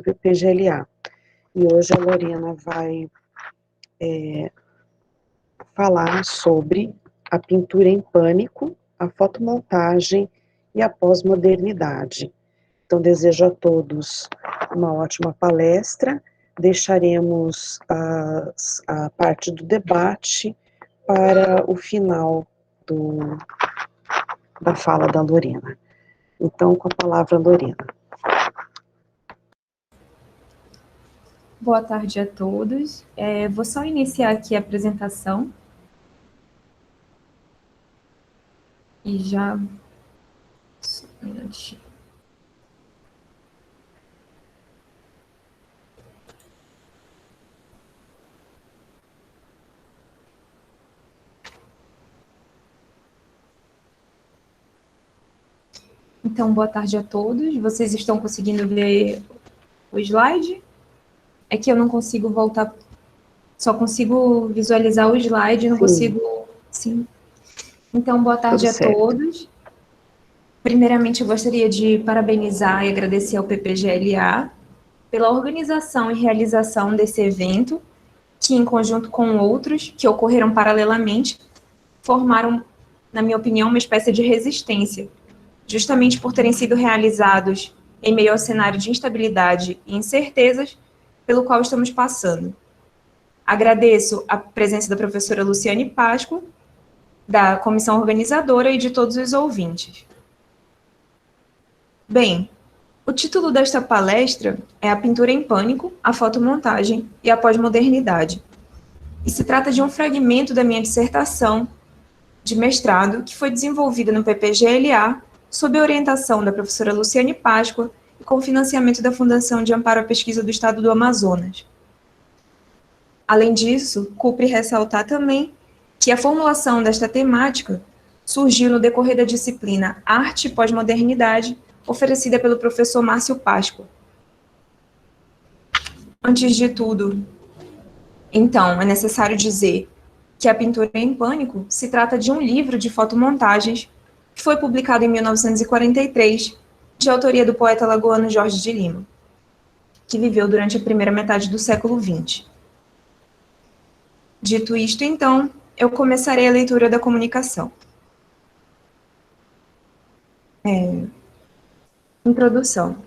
PPGLA. E hoje a Lorena vai falar sobre a pintura em pânico, a fotomontagem e a pós-modernidade. Então, desejo a todos uma ótima palestra. Deixaremos a parte do debate para o final da fala da Lorena. Então, com a palavra, Lorena. Boa tarde a todos. Vou só iniciar aqui a apresentação. E já... Só um minutinho. Então, boa tarde a todos. Vocês estão conseguindo ver o slide? É que eu não consigo voltar, só consigo visualizar o slide, não consigo... Sim. Então, boa tarde a todos. Primeiramente, eu gostaria de parabenizar e agradecer ao PPGLA pela organização e realização desse evento, que, em conjunto com outros que ocorreram paralelamente, formaram, na minha opinião, uma espécie de resistência, justamente por terem sido realizados em meio ao cenário de instabilidade e incertezas pelo qual estamos passando. Agradeço a presença da professora Luciane Páscoa, da comissão organizadora e de todos os ouvintes. Bem, o título desta palestra é A Pintura em Pânico, a Fotomontagem e a Pós-Modernidade. E se trata de um fragmento da minha dissertação de mestrado que foi desenvolvida no PPGLA sob a orientação da professora Luciane Páscoa e com financiamento da Fundação de Amparo à Pesquisa do Estado do Amazonas. Além disso, cumpre ressaltar também que a formulação desta temática surgiu no decorrer da disciplina Arte e Pós-Modernidade, oferecida pelo professor Márcio Páscoa. Antes de tudo, então, é necessário dizer que A Pintura em Pânico se trata de um livro de fotomontagens que foi publicado em 1943, de autoria do poeta alagoano Jorge de Lima, que viveu durante a primeira metade do século XX. Dito isto, então, eu começarei a leitura da comunicação. Introdução.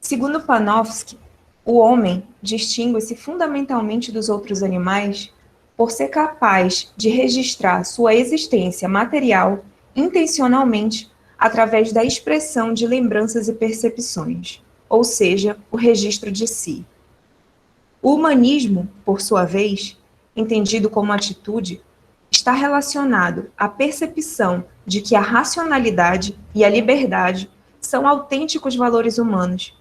Segundo Panofsky, o homem distingue-se fundamentalmente dos outros animais por ser capaz de registrar sua existência material intencionalmente através da expressão de lembranças e percepções, ou seja, o registro de si. O humanismo, por sua vez, entendido como atitude, está relacionado à percepção de que a racionalidade e a liberdade são autênticos valores humanos,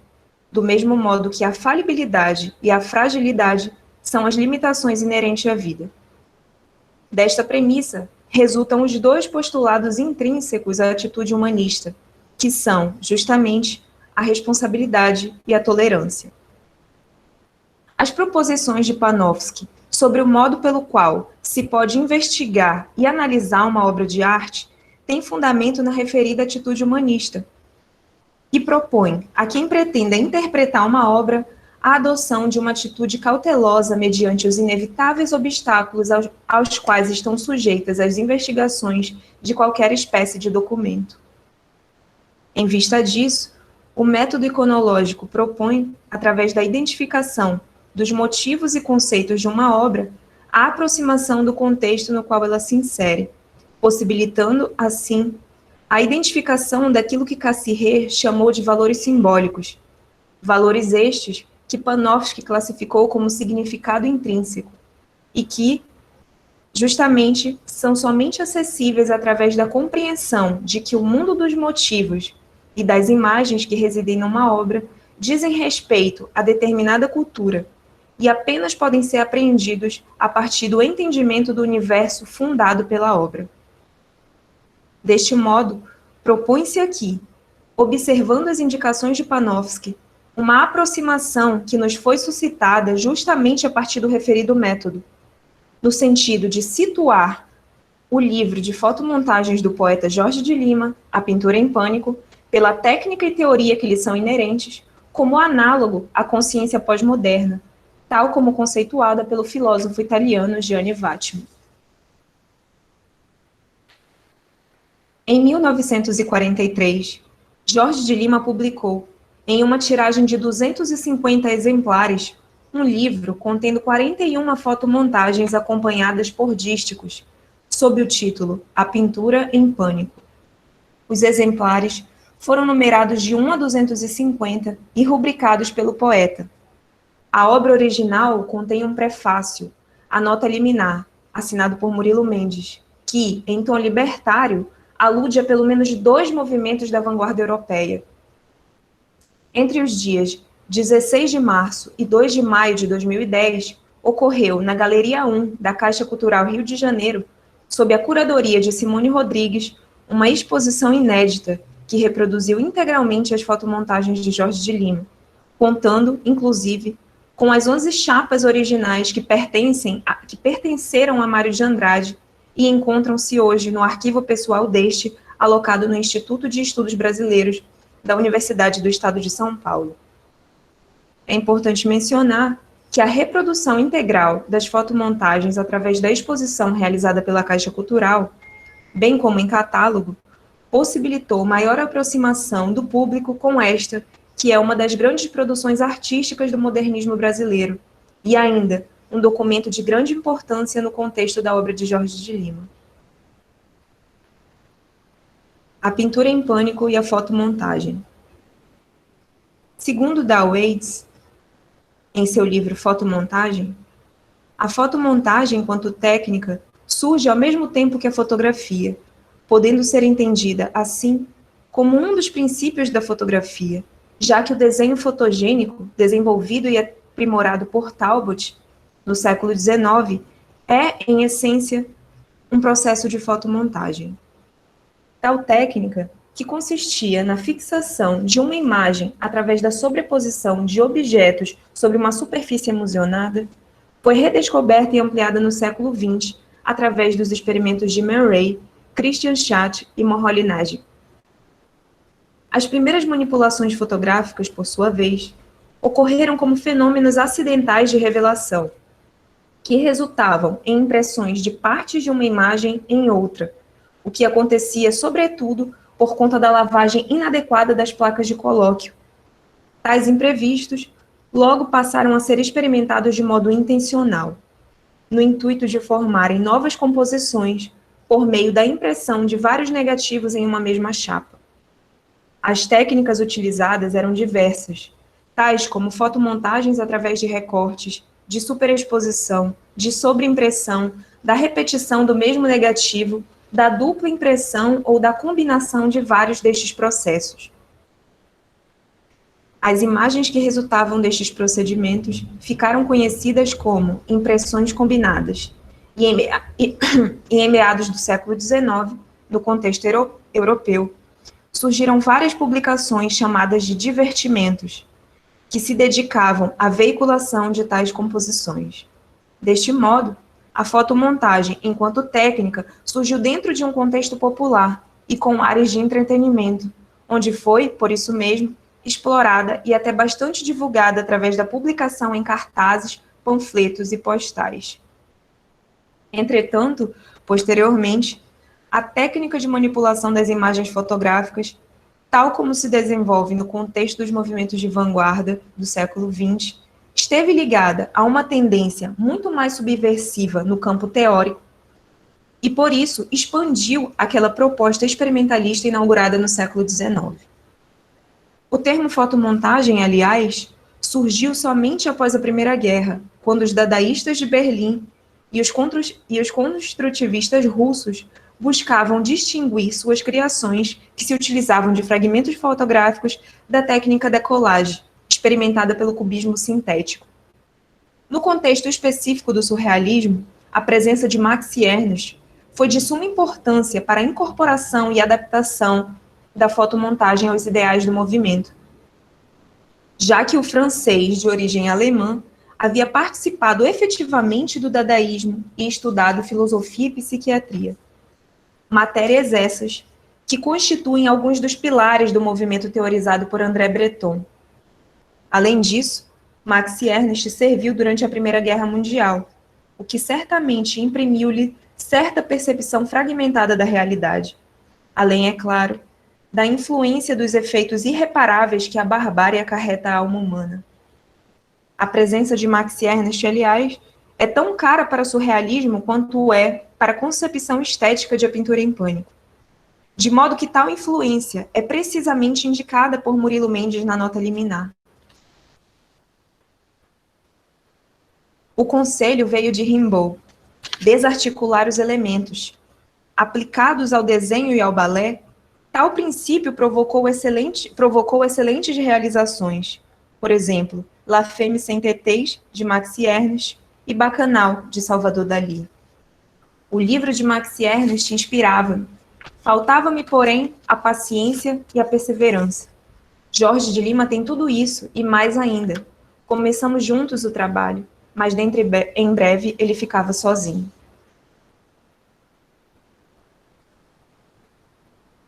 do mesmo modo que a falibilidade e a fragilidade são as limitações inerentes à vida. Desta premissa, resultam os dois postulados intrínsecos à atitude humanista, que são, justamente, a responsabilidade e a tolerância. As proposições de Panofsky sobre o modo pelo qual se pode investigar e analisar uma obra de arte têm fundamento na referida atitude humanista, e propõe a quem pretenda interpretar uma obra a adoção de uma atitude cautelosa mediante os inevitáveis obstáculos aos quais estão sujeitas as investigações de qualquer espécie de documento. Em vista disso, o método iconológico propõe, através da identificação dos motivos e conceitos de uma obra, a aproximação do contexto no qual ela se insere, possibilitando, assim, a identificação daquilo que Cassirer chamou de valores simbólicos, valores estes que Panofsky classificou como significado intrínseco, e que, justamente, são somente acessíveis através da compreensão de que o mundo dos motivos e das imagens que residem numa obra dizem respeito a determinada cultura e apenas podem ser apreendidos a partir do entendimento do universo fundado pela obra. Deste modo, propõe-se aqui, observando as indicações de Panofsky, uma aproximação que nos foi suscitada justamente a partir do referido método, no sentido de situar o livro de fotomontagens do poeta Jorge de Lima, A Pintura em Pânico, pela técnica e teoria que lhe são inerentes, como análogo à consciência pós-moderna, tal como conceituada pelo filósofo italiano Gianni Vattimo. Em 1943, Jorge de Lima publicou, em uma tiragem de 250 exemplares, um livro contendo 41 fotomontagens acompanhadas por dísticos, sob o título A Pintura em Pânico. Os exemplares foram numerados de 1 a 250 e rubricados pelo poeta. A obra original contém um prefácio, a nota liminar, assinado por Murilo Mendes, que, em tom libertário, alude a pelo menos 2 movimentos da vanguarda europeia. Entre os dias 16 de março e 2 de maio de 2010, ocorreu na Galeria 1 da Caixa Cultural Rio de Janeiro, sob a curadoria de Simone Rodrigues, uma exposição inédita que reproduziu integralmente as fotomontagens de Jorge de Lima, contando, inclusive, com as 11 chapas originais que pertenceram a Mário de Andrade e encontram-se hoje no arquivo pessoal deste, alocado no Instituto de Estudos Brasileiros da Universidade do Estado de São Paulo. É importante mencionar que a reprodução integral das fotomontagens através da exposição realizada pela Caixa Cultural, bem como em catálogo, possibilitou maior aproximação do público com esta, que é uma das grandes produções artísticas do modernismo brasileiro, e ainda um documento de grande importância no contexto da obra de Jorge de Lima. A pintura em pânico e a fotomontagem. Segundo Dow Waits, em seu livro Fotomontagem, a fotomontagem, enquanto técnica, surge ao mesmo tempo que a fotografia, podendo ser entendida, assim, como um dos princípios da fotografia, já que o desenho fotogênico, desenvolvido e aprimorado por Talbot, no século XIX, é, em essência, um processo de fotomontagem. Tal técnica, que consistia na fixação de uma imagem através da sobreposição de objetos sobre uma superfície emulsionada, foi redescoberta e ampliada no século XX através dos experimentos de Man Ray, Christian Schacht e Moholy Nagy. As primeiras manipulações fotográficas, por sua vez, ocorreram como fenômenos acidentais de revelação, que resultavam em impressões de partes de uma imagem em outra, o que acontecia, sobretudo, por conta da lavagem inadequada das placas de colóquio. Tais imprevistos logo passaram a ser experimentados de modo intencional, no intuito de formarem novas composições por meio da impressão de vários negativos em uma mesma chapa. As técnicas utilizadas eram diversas, tais como fotomontagens através de recortes, de superexposição, de sobreimpressão, da repetição do mesmo negativo, da dupla impressão ou da combinação de vários destes processos. As imagens que resultavam destes procedimentos ficaram conhecidas como impressões combinadas, e em meados do século XIX, no contexto europeu, surgiram várias publicações chamadas de divertimentos, que se dedicavam à veiculação de tais composições. Deste modo, a fotomontagem, enquanto técnica, surgiu dentro de um contexto popular e com áreas de entretenimento, onde foi, por isso mesmo, explorada e até bastante divulgada através da publicação em cartazes, panfletos e postais. Entretanto, posteriormente, a técnica de manipulação das imagens fotográficas, tal como se desenvolve no contexto dos movimentos de vanguarda do século XX, esteve ligada a uma tendência muito mais subversiva no campo teórico e, por isso, expandiu aquela proposta experimentalista inaugurada no século XIX. O termo fotomontagem, aliás, surgiu somente após a Primeira Guerra, quando os dadaístas de Berlim e os construtivistas russos buscavam distinguir suas criações que se utilizavam de fragmentos fotográficos da técnica da collage, experimentada pelo cubismo sintético. No contexto específico do surrealismo, a presença de Max Ernst foi de suma importância para a incorporação e adaptação da fotomontagem aos ideais do movimento, já que o francês, de origem alemã, havia participado efetivamente do dadaísmo e estudado filosofia e psiquiatria. Matérias essas que constituem alguns dos pilares do movimento teorizado por André Breton. Além disso, Max Ernst serviu durante a Primeira Guerra Mundial, o que certamente imprimiu-lhe certa percepção fragmentada da realidade. Além, é claro, da influência dos efeitos irreparáveis que a barbárie acarreta à alma humana. A presença de Max Ernst, aliás, é tão cara para o surrealismo quanto o é para a concepção estética de A Pintura em Pânico. De modo que tal influência é precisamente indicada por Murilo Mendes na nota liminar. O conselho veio de Rimbaud, desarticular os elementos. Aplicados ao desenho e ao balé, tal princípio provocou excelentes realizações. Por exemplo, La Femme sans Tétées, de Max Ernst, e Bacchanal, de Salvador Dalí. O livro de Max Ernst inspirava-me. Faltava-me, porém, a paciência e a perseverança. Jorge de Lima tem tudo isso e mais ainda. Começamos juntos o trabalho, mas em breve ele ficava sozinho.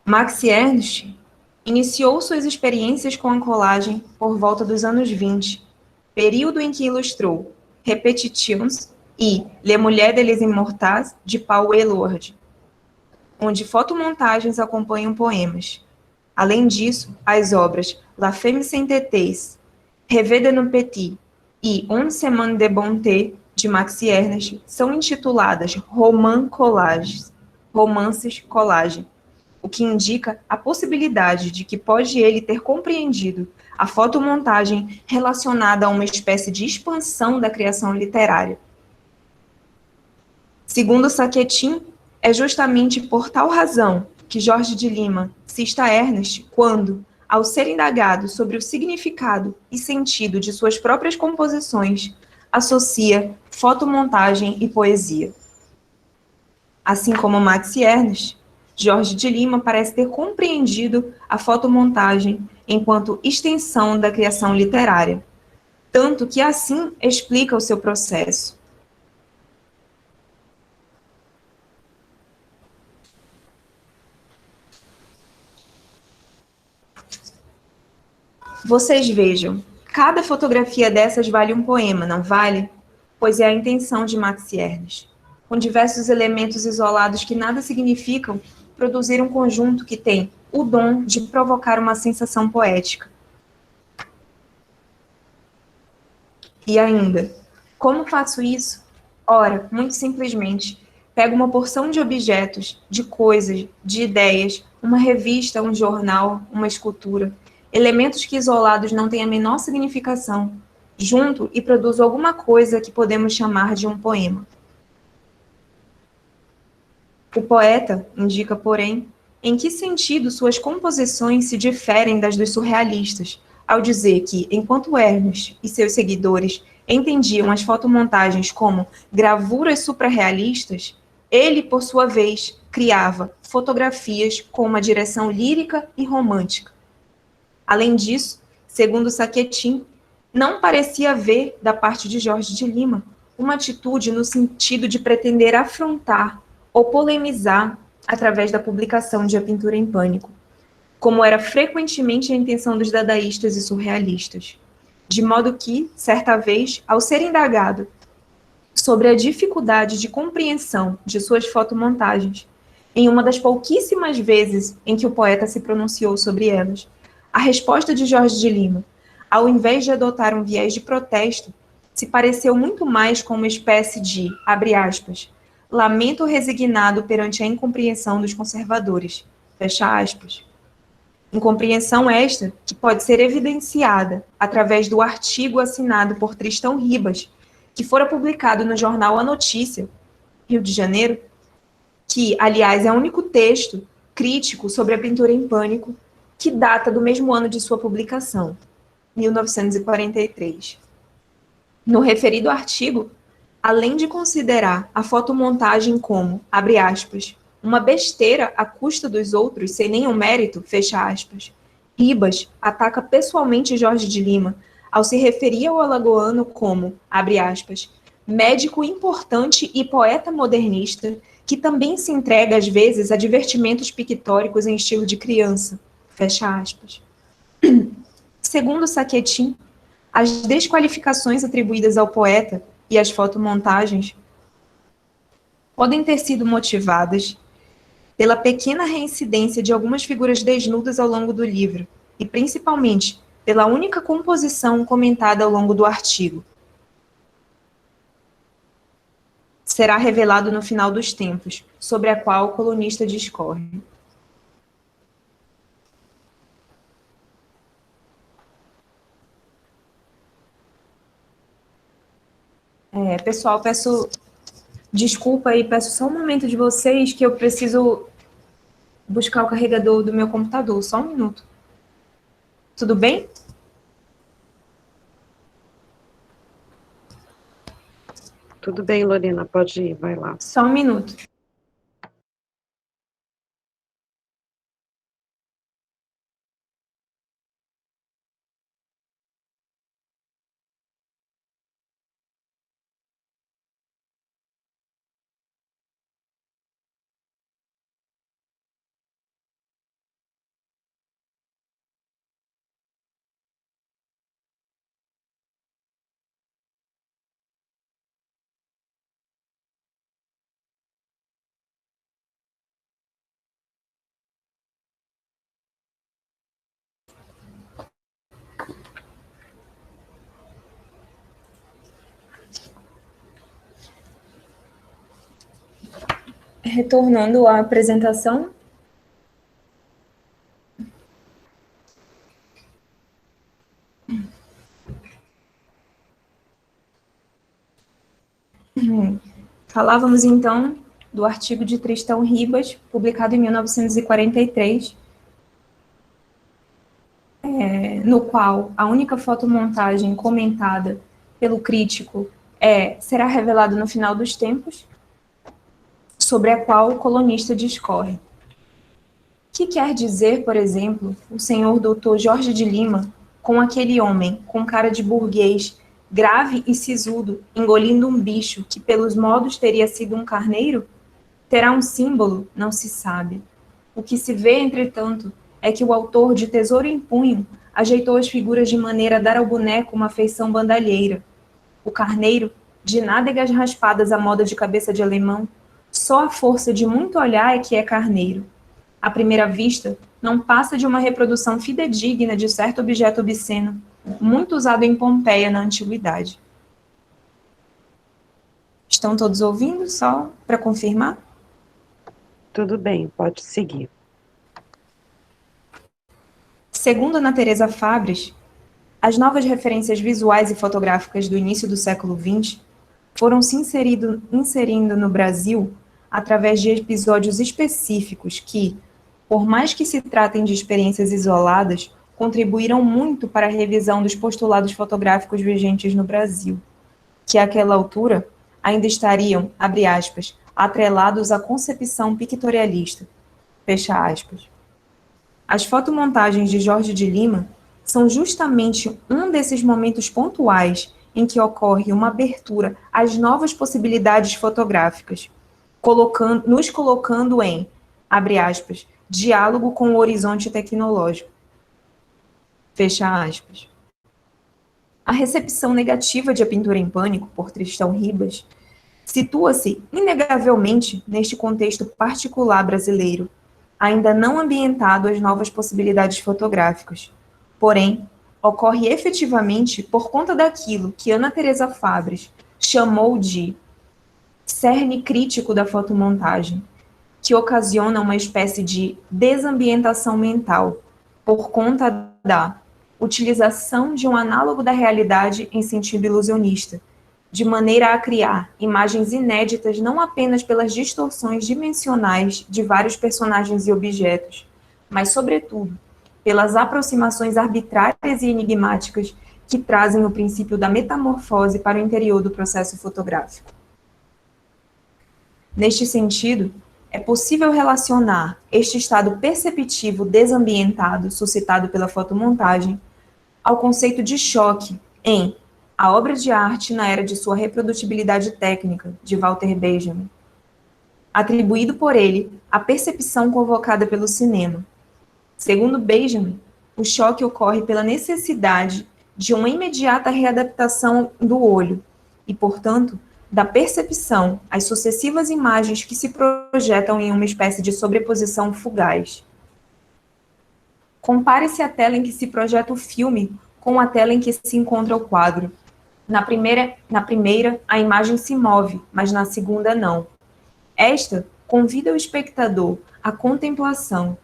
Max Ernst iniciou suas experiências com a colagem por volta dos anos 20, período em que ilustrou Repetitions e Les Mulheres des Immortels, de Paul Eluard, onde fotomontagens acompanham poemas. Além disso, as obras La Femme sans Tétées, Rêve de nos Petit e Une Semaine de Bonté, de Max Ernst, são intituladas Romances Collage, o que indica a possibilidade de que pode ele ter compreendido a fotomontagem relacionada a uma espécie de expansão da criação literária. Segundo Saquetin, é justamente por tal razão que Jorge de Lima cita Ernst quando, ao ser indagado sobre o significado e sentido de suas próprias composições, associa fotomontagem e poesia. Assim como Max Ernst, Jorge de Lima parece ter compreendido a fotomontagem enquanto extensão da criação literária, tanto que assim explica o seu processo. Vocês vejam, cada fotografia dessas vale um poema, não vale? Pois é a intenção de Max Ernst. Com diversos elementos isolados que nada significam, produzir um conjunto que tem o dom de provocar uma sensação poética. E ainda, como faço isso? Ora, muito simplesmente, pego uma porção de objetos, de coisas, de ideias, uma revista, um jornal, uma escultura, elementos que isolados não têm a menor significação, junto e produzo alguma coisa que podemos chamar de um poema. O poeta indica, porém, em que sentido suas composições se diferem das dos surrealistas, ao dizer que, enquanto Ernst e seus seguidores entendiam as fotomontagens como gravuras suprarrealistas, ele, por sua vez, criava fotografias com uma direção lírica e romântica. Além disso, segundo Saquetin, não parecia haver, da parte de Jorge de Lima, uma atitude no sentido de pretender afrontar ou polemizar através da publicação de A Pintura em Pânico, como era frequentemente a intenção dos dadaístas e surrealistas. De modo que, certa vez, ao ser indagado sobre a dificuldade de compreensão de suas fotomontagens, em uma das pouquíssimas vezes em que o poeta se pronunciou sobre elas, a resposta de Jorge de Lima, ao invés de adotar um viés de protesto, se pareceu muito mais com uma espécie de, abre aspas, lamento resignado perante a incompreensão dos conservadores, fecha aspas. Incompreensão esta que pode ser evidenciada através do artigo assinado por Tristão Ribas, que fora publicado no jornal A Notícia, Rio de Janeiro, que, aliás, é o único texto crítico sobre A Pintura em Pânico que data do mesmo ano de sua publicação, 1943. No referido artigo, além de considerar a fotomontagem como, abre aspas, uma besteira à custa dos outros sem nenhum mérito, fecha aspas, Ribas ataca pessoalmente Jorge de Lima ao se referir ao alagoano como, abre aspas, médico importante e poeta modernista que também se entrega às vezes a divertimentos pictóricos em estilo de criança, fecha aspas. Segundo Saquetin, As desqualificações atribuídas ao poeta e às fotomontagens podem ter sido motivadas pela pequena reincidência de algumas figuras desnudas ao longo do livro, e principalmente pela única composição comentada ao longo do artigo. Será revelado no final dos tempos, sobre a qual o colunista discorre. Pessoal, peço desculpa aí, peço só um momento de vocês que eu preciso buscar o carregador do meu computador, só um minuto. Tudo bem? Tudo bem, Lorena, pode ir, vai lá. Só um minuto. Retornando à apresentação. Falávamos, então, do artigo de Tristão Ribas, publicado em 1943, no qual a única fotomontagem comentada pelo crítico será revelado no final dos tempos, sobre a qual o colunista discorre. O que quer dizer, por exemplo, o senhor doutor Jorge de Lima com aquele homem com cara de burguês, grave e sisudo, engolindo um bicho que pelos modos teria sido um carneiro? Terá um símbolo? Não se sabe. O que se vê, entretanto, é que o autor de Tesouro em Punho ajeitou as figuras de maneira a dar ao boneco uma feição bandalheira. O carneiro, de nádegas raspadas à moda de cabeça de alemão, só a força de muito olhar é que é carneiro. À primeira vista, não passa de uma reprodução fidedigna de certo objeto obsceno, muito usado em Pompeia na antiguidade. Estão todos ouvindo, só para confirmar? Tudo bem, pode seguir. Segundo Ana Teresa Fabres, as novas referências visuais e fotográficas do início do século XX foram se inserindo no Brasil através de episódios específicos que, por mais que se tratem de experiências isoladas, contribuíram muito para a revisão dos postulados fotográficos vigentes no Brasil, que àquela altura ainda estariam, abre aspas, atrelados à concepção pictorialista, fecha aspas. As fotomontagens de Jorge de Lima são justamente um desses momentos pontuais em que ocorre uma abertura às novas possibilidades fotográficas, nos colocando em, abre aspas, diálogo com o horizonte tecnológico, fecha aspas. A recepção negativa de A Pintura em Pânico, por Tristão Ribas, situa-se inegavelmente neste contexto particular brasileiro, ainda não ambientado às novas possibilidades fotográficas. Porém, ocorre efetivamente por conta daquilo que Ana Teresa Fabres chamou de cerne crítico da fotomontagem, que ocasiona uma espécie de desambientação mental, por conta da utilização de um análogo da realidade em sentido ilusionista, de maneira a criar imagens inéditas não apenas pelas distorções dimensionais de vários personagens e objetos, mas, sobretudo, pelas aproximações arbitrárias e enigmáticas que trazem o princípio da metamorfose para o interior do processo fotográfico. Neste sentido, é possível relacionar este estado perceptivo desambientado suscitado pela fotomontagem ao conceito de choque em A Obra de Arte na Era de Sua Reprodutibilidade Técnica, de Walter Benjamin, atribuído por ele à percepção convocada pelo cinema. Segundo Benjamin, o choque ocorre pela necessidade de uma imediata readaptação do olho e, portanto, da percepção às sucessivas imagens que se projetam em uma espécie de sobreposição fugaz. Compare-se a tela em que se projeta o filme com a tela em que se encontra o quadro. Na primeira, a imagem se move, mas na segunda, não. Esta convida o espectador à contemplação.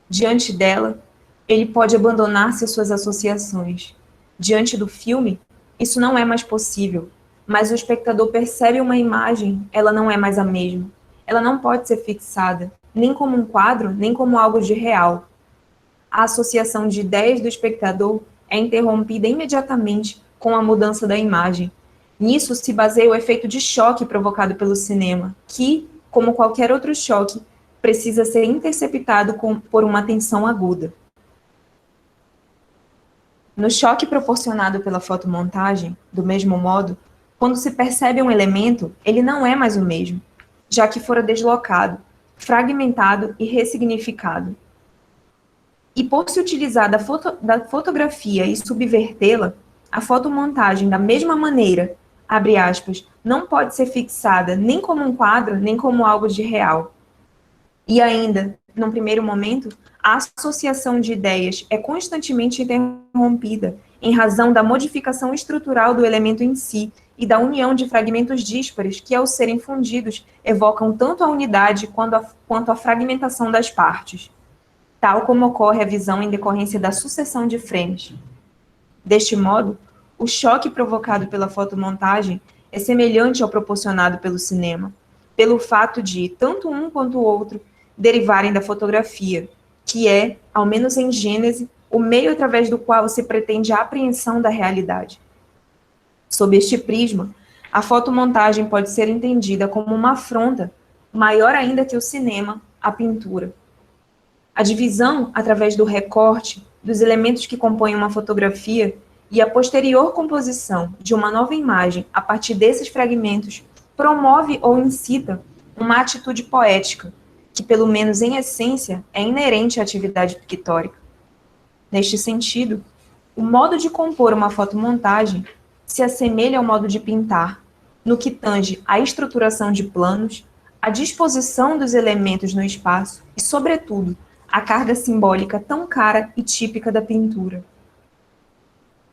Diante dela, ele pode abandonar-se às suas associações. Diante do filme, isso não é mais possível, mas o espectador percebe uma imagem, ela não é mais a mesma. Ela não pode ser fixada, nem como um quadro, nem como algo de real. A associação de ideias do espectador é interrompida imediatamente com a mudança da imagem. Nisso se baseia o efeito de choque provocado pelo cinema, que, como qualquer outro choque, precisa ser interceptado por uma atenção aguda. No choque proporcionado pela fotomontagem, do mesmo modo, quando se percebe um elemento, ele não é mais o mesmo, já que fora deslocado, fragmentado e ressignificado. E por se utilizar da fotografia e subvertê-la, a fotomontagem, da mesma maneira, abre aspas, não pode ser fixada nem como um quadro, nem como algo de real. E ainda, num primeiro momento, a associação de ideias é constantemente interrompida em razão da modificação estrutural do elemento em si e da união de fragmentos díspares que, ao serem fundidos, evocam tanto a unidade quanto a fragmentação das partes, tal como ocorre a visão em decorrência da sucessão de frames. Deste modo, o choque provocado pela fotomontagem é semelhante ao proporcionado pelo cinema, pelo fato de, tanto um quanto o outro, derivarem da fotografia, que é, ao menos em gênese, o meio através do qual se pretende a apreensão da realidade. Sob este prisma, a fotomontagem pode ser entendida como uma afronta, maior ainda que o cinema, à pintura. A divisão, através do recorte, dos elementos que compõem uma fotografia e a posterior composição de uma nova imagem a partir desses fragmentos promove ou incita uma atitude poética, que, pelo menos em essência, é inerente à atividade pictórica. Neste sentido, o modo de compor uma fotomontagem se assemelha ao modo de pintar, no que tange à estruturação de planos, à disposição dos elementos no espaço e, sobretudo, a carga simbólica tão cara e típica da pintura.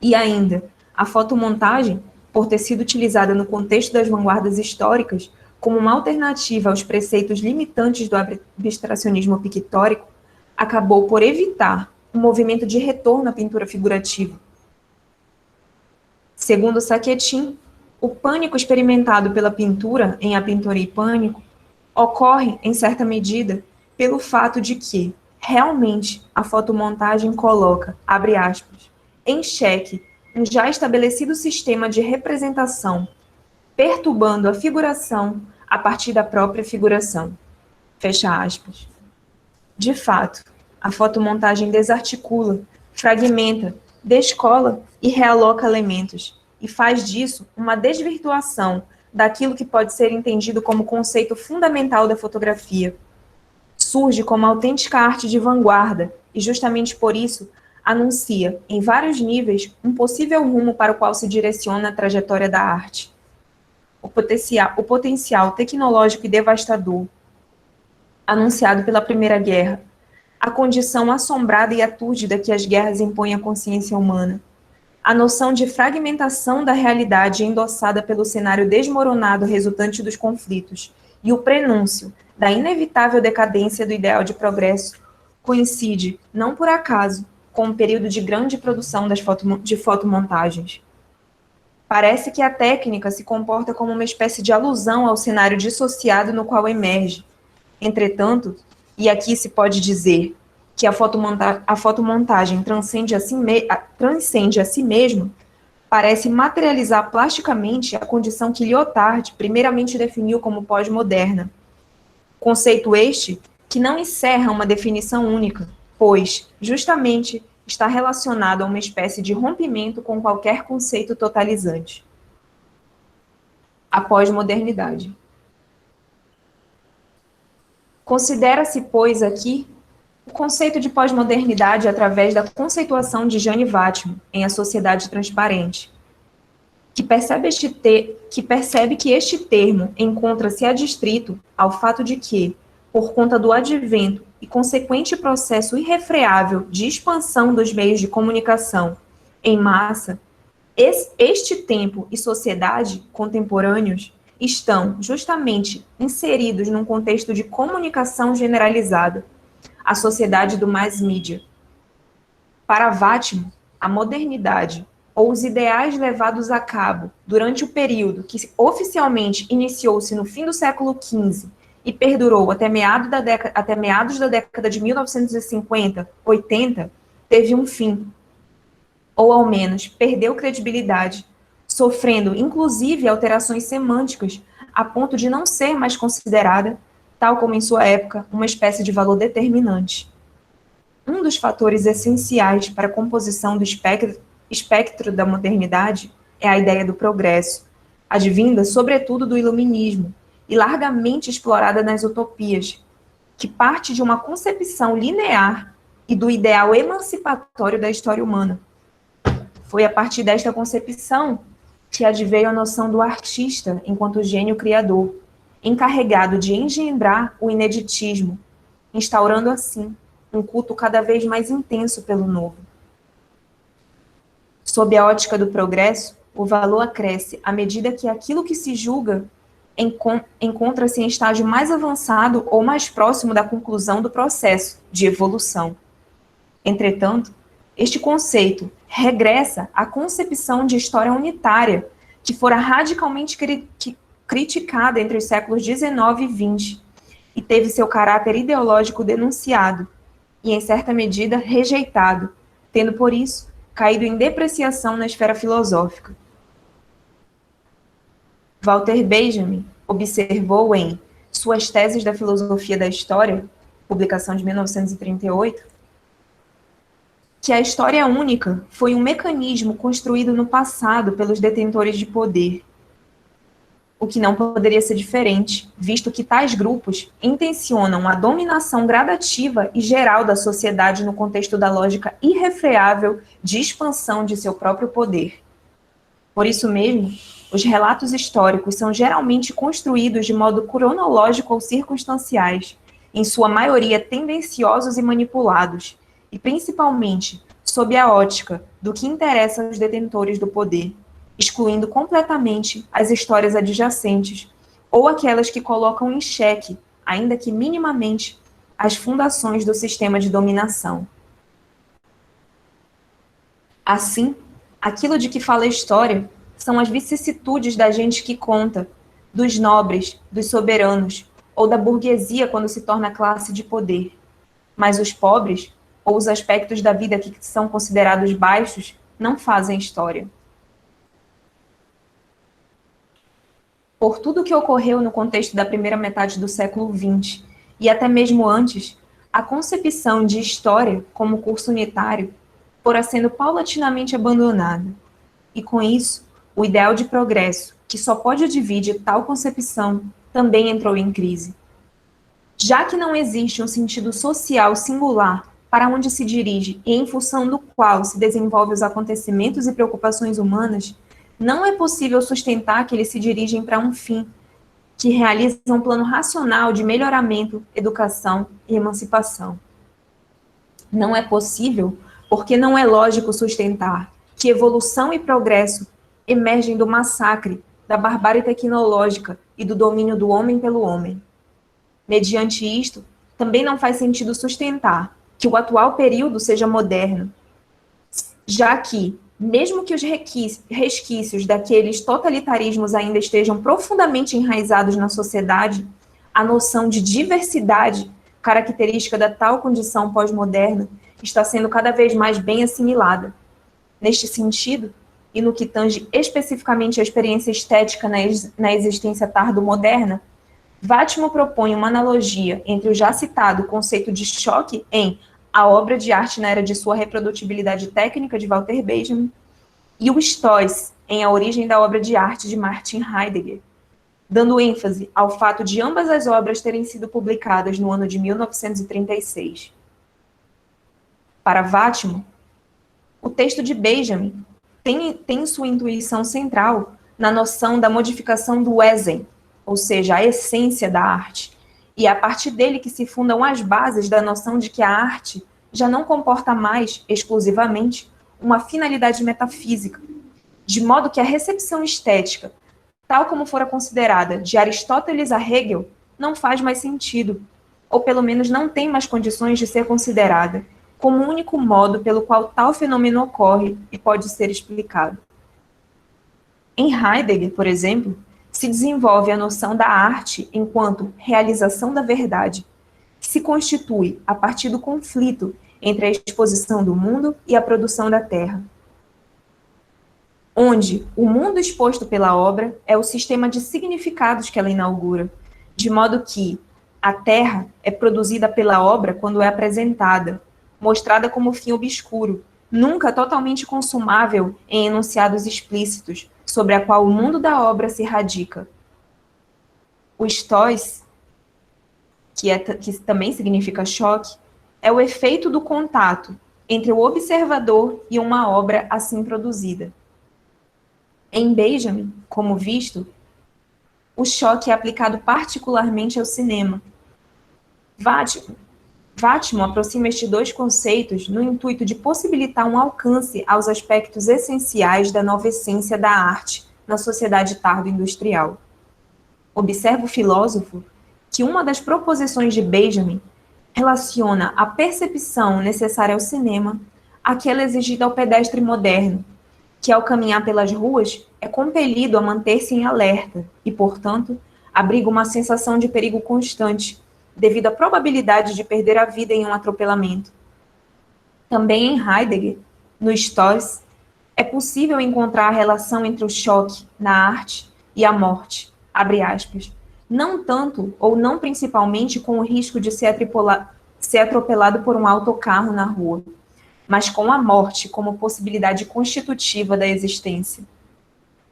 E ainda, a fotomontagem, por ter sido utilizada no contexto das vanguardas históricas como uma alternativa aos preceitos limitantes do abstracionismo pictórico, acabou por evitar um movimento de retorno à pintura figurativa. Segundo Saquetin, o pânico experimentado pela pintura em A Pintura e Pânico ocorre, em certa medida, pelo fato de que, realmente, a fotomontagem coloca, abre aspas, em xeque um já estabelecido sistema de representação, perturbando a figuração a partir da própria figuração. Fecha aspas. De fato, a fotomontagem desarticula, fragmenta, descola e realoca elementos, e faz disso uma desvirtuação daquilo que pode ser entendido como conceito fundamental da fotografia. Surge como autêntica arte de vanguarda e, justamente por isso, anuncia, em vários níveis, um possível rumo para o qual se direciona a trajetória da arte. O potencial tecnológico e devastador, anunciado pela Primeira Guerra, a condição assombrada e atúrdida que as guerras impõem à consciência humana, a noção de fragmentação da realidade endossada pelo cenário desmoronado resultante dos conflitos e o prenúncio da inevitável decadência do ideal de progresso coincide, não por acaso, com um período de grande produção de fotomontagens. Parece que a técnica se comporta como uma espécie de alusão ao cenário dissociado no qual emerge. Entretanto, e aqui se pode dizer que a fotomontagem transcende a si mesma, parece materializar plasticamente a condição que Lyotard primeiramente definiu como pós-moderna. Conceito este que não encerra uma definição única, pois, justamente, está relacionado a uma espécie de rompimento com qualquer conceito totalizante. A pós-modernidade. Considera-se, pois, aqui O conceito de pós-modernidade através da conceituação de Jane Vattimo em A Sociedade Transparente, que percebe que este termo encontra-se adstrito ao fato de que, por conta do advento e consequente processo irrefreável de expansão dos meios de comunicação em massa, este tempo e sociedade contemporâneos estão justamente inseridos num contexto de comunicação generalizada, a sociedade do mass media. Para Vattimo, a modernidade, ou os ideais levados a cabo durante o período que oficialmente iniciou-se no fim do século XV e perdurou até meados da década de 1950, 80, teve um fim, ou ao menos perdeu credibilidade, sofrendo inclusive alterações semânticas, a ponto de não ser mais considerada, tal como em sua época, uma espécie de valor determinante. Um dos fatores essenciais para a composição do espectro da modernidade é a ideia do progresso, advinda sobretudo do iluminismo e largamente explorada nas utopias, que parte de uma concepção linear e do ideal emancipatório da história humana. Foi a partir desta concepção que adveio a noção do artista enquanto gênio criador, encarregado de engendrar o ineditismo, instaurando assim um culto cada vez mais intenso pelo novo. Sob a ótica do progresso, o valor acresce à medida que aquilo que se julga encontra-se em estágio mais avançado ou mais próximo da conclusão do processo de evolução. Entretanto, este conceito regressa à concepção de história unitária, que fora radicalmente criticada entre os séculos XIX e XX, e teve seu caráter ideológico denunciado, e em certa medida rejeitado, tendo por isso caído em depreciação na esfera filosófica. Walter Benjamin observou em Suas Teses da Filosofia da História, publicação de 1938, que a história única foi um mecanismo construído no passado pelos detentores de poder, o que não poderia ser diferente, visto que tais grupos intencionam a dominação gradativa e geral da sociedade no contexto da lógica irrefreável de expansão de seu próprio poder. Por isso mesmo, os relatos históricos são geralmente construídos de modo cronológico ou circunstanciais, em sua maioria tendenciosos e manipulados, e principalmente sob a ótica do que interessa aos detentores do poder, excluindo completamente as histórias adjacentes ou aquelas que colocam em xeque, ainda que minimamente, as fundações do sistema de dominação. Assim, aquilo de que fala a história são as vicissitudes da gente que conta, dos nobres, dos soberanos, ou da burguesia quando se torna classe de poder. Mas os pobres, ou os aspectos da vida que são considerados baixos, não fazem história. Por tudo que ocorreu no contexto da primeira metade do século XX, e até mesmo antes, a concepção de história como curso unitário fora sendo paulatinamente abandonada. E com isso, o ideal de progresso, que só pode advir tal concepção, também entrou em crise. Já que não existe um sentido social singular para onde se dirige e em função do qual se desenvolvem os acontecimentos e preocupações humanas, não é possível sustentar que eles se dirigem para um fim, que realiza um plano racional de melhoramento, educação e emancipação. Não é possível porque não é lógico sustentar que evolução e progresso emergem do massacre, da barbárie tecnológica e do domínio do homem pelo homem. Mediante isto, também não faz sentido sustentar que o atual período seja moderno, já que, mesmo que os resquícios daqueles totalitarismos ainda estejam profundamente enraizados na sociedade, a noção de diversidade, característica da tal condição pós-moderna, está sendo cada vez mais bem assimilada. Neste sentido, e no que tange especificamente a experiência estética na existência tardo-moderna, Vattimo propõe uma analogia entre o já citado conceito de choque em A Obra de Arte na Era de Sua Reprodutibilidade Técnica, de Walter Benjamin, e o Stoics em A Origem da Obra de Arte, de Martin Heidegger, dando ênfase ao fato de ambas as obras terem sido publicadas no ano de 1936. Para Vátimo, o texto de Benjamin tem sua intuição central na noção da modificação do Wesen, ou seja, a essência da arte, e é a partir dele que se fundam as bases da noção de que a arte já não comporta mais, exclusivamente, uma finalidade metafísica, de modo que a recepção estética, tal como fora considerada de Aristóteles a Hegel, não faz mais sentido, ou pelo menos não tem mais condições de ser considerada, como o único modo pelo qual tal fenômeno ocorre e pode ser explicado. Em Heidegger, por exemplo, se desenvolve a noção da arte enquanto realização da verdade, que se constitui a partir do conflito entre a exposição do mundo e a produção da terra, onde o mundo exposto pela obra é o sistema de significados que ela inaugura, de modo que a terra é produzida pela obra quando é apresentada, mostrada como fim obscuro, nunca totalmente consumável em enunciados explícitos, sobre a qual o mundo da obra se radica. O Stoics, que também significa choque, é o efeito do contato entre o observador e uma obra assim produzida. Em Benjamin, como visto, o choque é aplicado particularmente ao cinema. Vátimo aproxima estes dois conceitos no intuito de possibilitar um alcance aos aspectos essenciais da nova essência da arte na sociedade tardo-industrial. Observa o filósofo que uma das proposições de Benjamin relaciona a percepção necessária ao cinema àquela exigida ao pedestre moderno, que ao caminhar pelas ruas é compelido a manter-se em alerta e, portanto, abriga uma sensação de perigo constante, devido à probabilidade de perder a vida em um atropelamento. Também em Heidegger, no Stoics, é possível encontrar a relação entre o choque na arte e a morte, abre aspas, não tanto ou não principalmente com o risco de ser atropelado por um autocarro na rua, mas com a morte como possibilidade constitutiva da existência.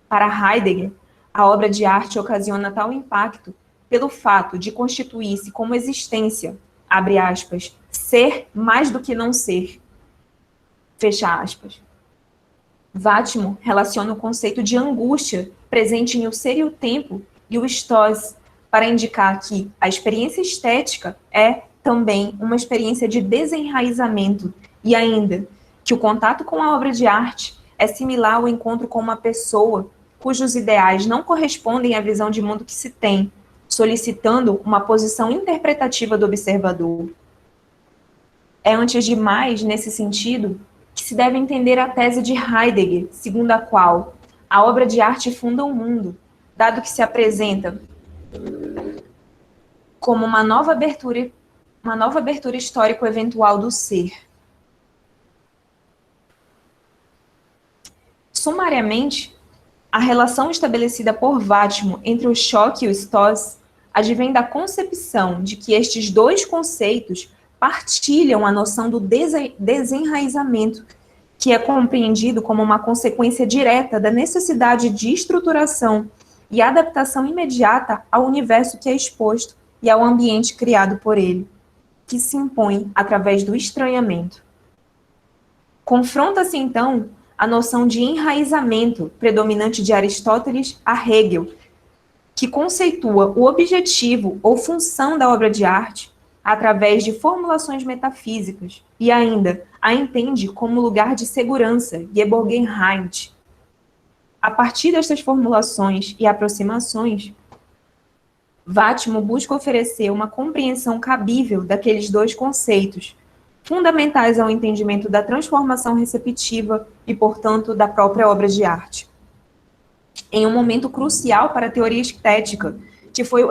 Para Heidegger, a obra de arte ocasiona tal impacto pelo fato de constituir-se como existência, abre aspas, ser mais do que não ser, fecha aspas. Vátimo relaciona o conceito de angústia presente em O Ser e o Tempo e o Stoics para indicar que a experiência estética é também uma experiência de desenraizamento e ainda que o contato com a obra de arte é similar ao encontro com uma pessoa cujos ideais não correspondem à visão de mundo que se tem, solicitando uma posição interpretativa do observador. É, antes de mais, nesse sentido, que se deve entender a tese de Heidegger, segundo a qual a obra de arte funda o mundo, dado que se apresenta como uma nova abertura histórico-eventual do ser. Sumariamente, a relação estabelecida por Vátimo entre o choque e o Stoics advém da concepção de que estes dois conceitos partilham a noção do desenraizamento, que é compreendido como uma consequência direta da necessidade de estruturação e adaptação imediata ao universo que é exposto e ao ambiente criado por ele, que se impõe através do estranhamento. Confronta-se, então, a noção de enraizamento predominante de Aristóteles a Hegel, que conceitua o objetivo ou função da obra de arte através de formulações metafísicas e ainda a entende como lugar de segurança, Geborgenheit. A partir destas formulações e aproximações, Vátimo busca oferecer uma compreensão cabível daqueles dois conceitos, fundamentais ao entendimento da transformação receptiva e, portanto, da própria obra de arte. Em um momento crucial para a teoria estética, que foi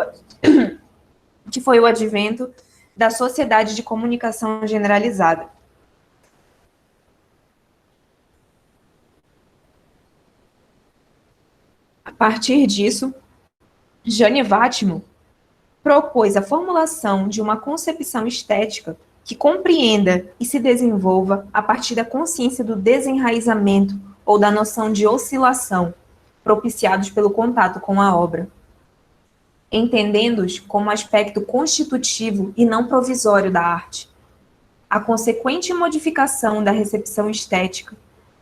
o advento da sociedade de comunicação generalizada. A partir disso, Jane Vátimo propôs a formulação de uma concepção estética que compreenda e se desenvolva a partir da consciência do desenraizamento ou da noção de oscilação, propiciados pelo contato com a obra, entendendo-os como aspecto constitutivo e não provisório da arte. a consequente modificação da recepção estética,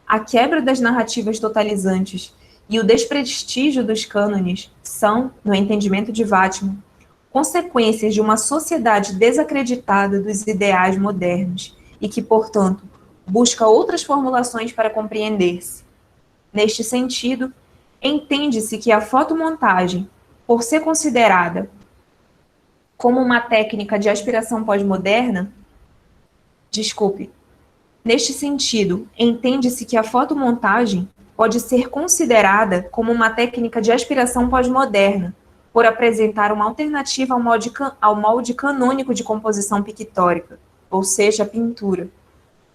a quebra das narrativas totalizantes e o desprestígio dos cânones são, no entendimento de Vattman, consequências de uma sociedade desacreditada dos ideais modernos e que, portanto, busca outras formulações para compreender-se. Neste sentido, entende-se que a fotomontagem, por ser considerada como uma técnica de aspiração pós-moderna, neste sentido, entende-se que a fotomontagem pode ser considerada como uma técnica de aspiração pós-moderna, por apresentar uma alternativa ao molde canônico de composição pictórica, ou seja, a pintura,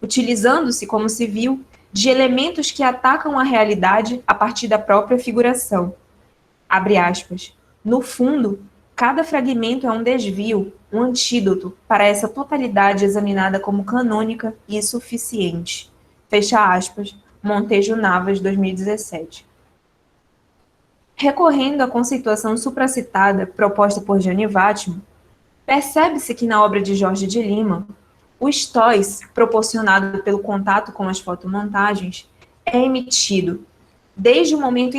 utilizando-se, como se viu, de elementos que atacam a realidade a partir da própria figuração. Abre aspas. No fundo, cada fragmento é um desvio, um antídoto para essa totalidade examinada como canônica e suficiente. Fecha aspas, Montejo Navas, 2017. Recorrendo à conceituação supracitada proposta por Gianni Vattman, percebe-se que na obra de Jorge de Lima, o estóis proporcionado pelo contato com as fotomontagens é emitido desde o momento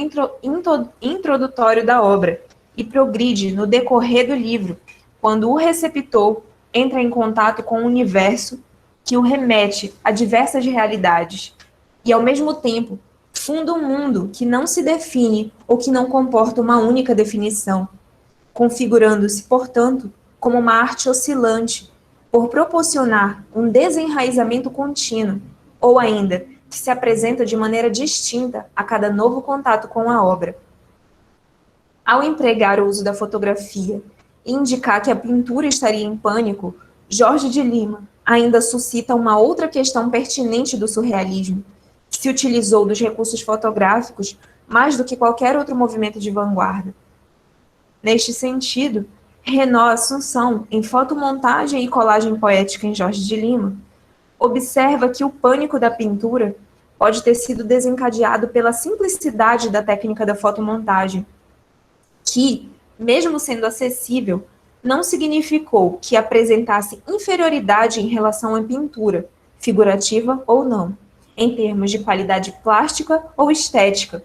introdutório da obra e progride no decorrer do livro, quando o receptor entra em contato com o universo que o remete a diversas realidades e, ao mesmo tempo, funda um mundo que não se define ou que não comporta uma única definição, configurando-se, portanto, como uma arte oscilante, por proporcionar um desenraizamento contínuo, ou ainda, que se apresenta de maneira distinta a cada novo contato com a obra. Ao empregar o uso da fotografia e indicar que a pintura estaria em pânico, Jorge de Lima ainda suscita uma outra questão pertinente do surrealismo, que se utilizou dos recursos fotográficos mais do que qualquer outro movimento de vanguarda. Neste sentido, Renaud Assunção, em Fotomontagem e Colagem Poética em Jorge de Lima, observa que o pânico da pintura pode ter sido desencadeado pela simplicidade da técnica da fotomontagem, que, mesmo sendo acessível, não significou que apresentasse inferioridade em relação à pintura, figurativa ou não, em termos de qualidade plástica ou estética.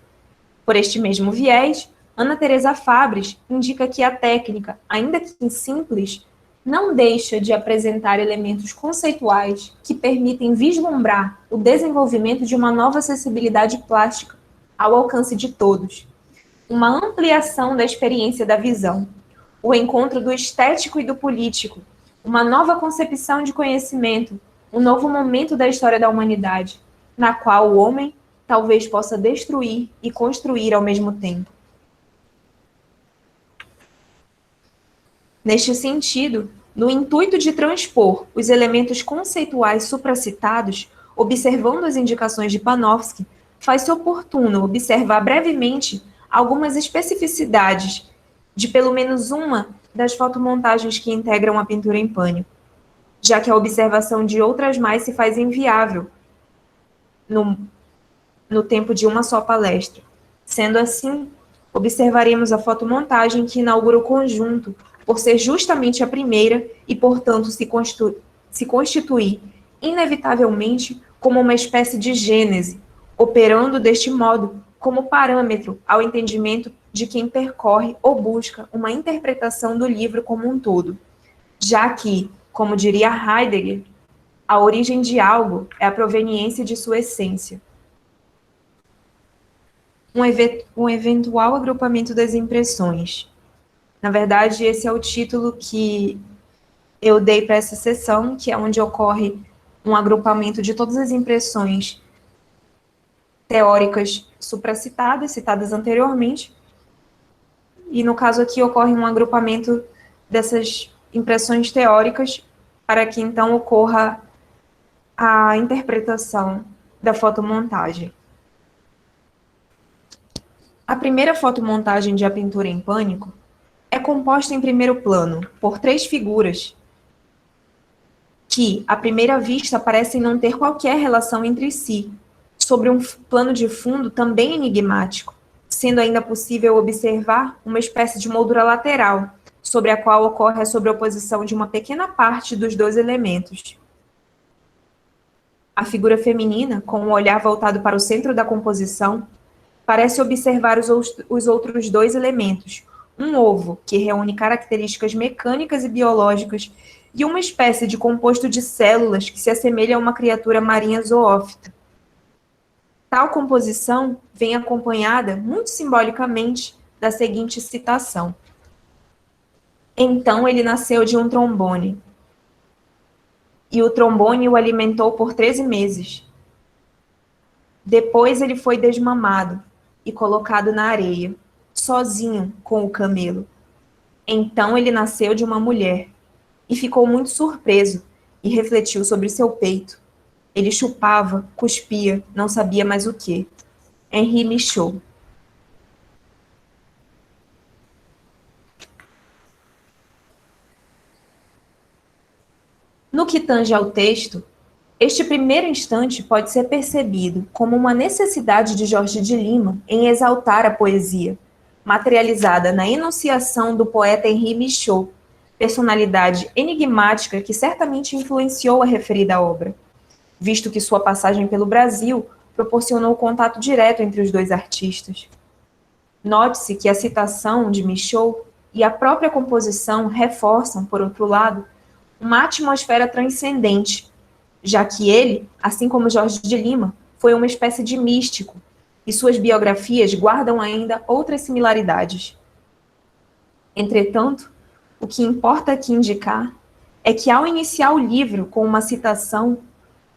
Por este mesmo viés, Ana Teresa Fabres indica que a técnica, ainda que simples, não deixa de apresentar elementos conceituais que permitem vislumbrar o desenvolvimento de uma nova acessibilidade plástica ao alcance de todos. Uma ampliação da experiência da visão, o encontro do estético e do político, uma nova concepção de conhecimento, um novo momento da história da humanidade, na qual o homem talvez possa destruir e construir ao mesmo tempo. Neste sentido, no intuito de transpor os elementos conceituais supracitados, observando as indicações de Panofsky, faz-se oportuno observar brevemente algumas especificidades de pelo menos uma das fotomontagens que integram a pintura em pânico, já que a observação de outras mais se faz inviável no tempo de uma só palestra. Sendo assim, observaremos a fotomontagem que inaugura o conjunto, por ser justamente a primeira e, portanto, se constituir inevitavelmente como uma espécie de gênese, operando deste modo como parâmetro ao entendimento de quem percorre ou busca uma interpretação do livro como um todo, já que, como diria Heidegger, a origem de algo é a proveniência de sua essência. Um eventual agrupamento das impressões. Na verdade, esse é o título que eu dei para essa sessão, que é onde ocorre um agrupamento de todas as impressões teóricas supracitadas, citadas anteriormente, e no caso aqui ocorre um agrupamento dessas impressões teóricas para que então ocorra a interpretação da fotomontagem. A primeira fotomontagem de A Pintura em Pânico é composta em primeiro plano por 3 figuras que, à primeira vista, parecem não ter qualquer relação entre si, sobre um plano de fundo também enigmático, sendo ainda possível observar uma espécie de moldura lateral, sobre a qual ocorre a sobreposição de uma pequena parte dos 2 elementos. A figura feminina, com o olhar voltado para o centro da composição, parece observar os outros dois elementos, um ovo, que reúne características mecânicas e biológicas, e uma espécie de composto de células que se assemelha a uma criatura marinha zoófita. Tal composição vem acompanhada, muito simbolicamente, da seguinte citação: Então ele nasceu de um trombone, e o trombone o alimentou por 13 meses. Depois ele foi desmamado e colocado na areia, sozinho com o camelo. Então ele nasceu de uma mulher, e ficou muito surpreso, e refletiu sobre seu peito. Ele chupava, cuspia, não sabia mais o que. Henri Michaud. No que tange ao texto, este primeiro instante pode ser percebido como uma necessidade de Jorge de Lima em exaltar a poesia, materializada na enunciação do poeta Henri Michaud, personalidade enigmática que certamente influenciou a referida obra, visto que sua passagem pelo Brasil proporcionou contato direto entre os dois artistas. Note-se que a citação de Michaud e a própria composição reforçam, por outro lado, uma atmosfera transcendente, já que ele, assim como Jorge de Lima, foi uma espécie de místico, e suas biografias guardam ainda outras similaridades. Entretanto, o que importa aqui indicar é que, ao iniciar o livro com uma citação,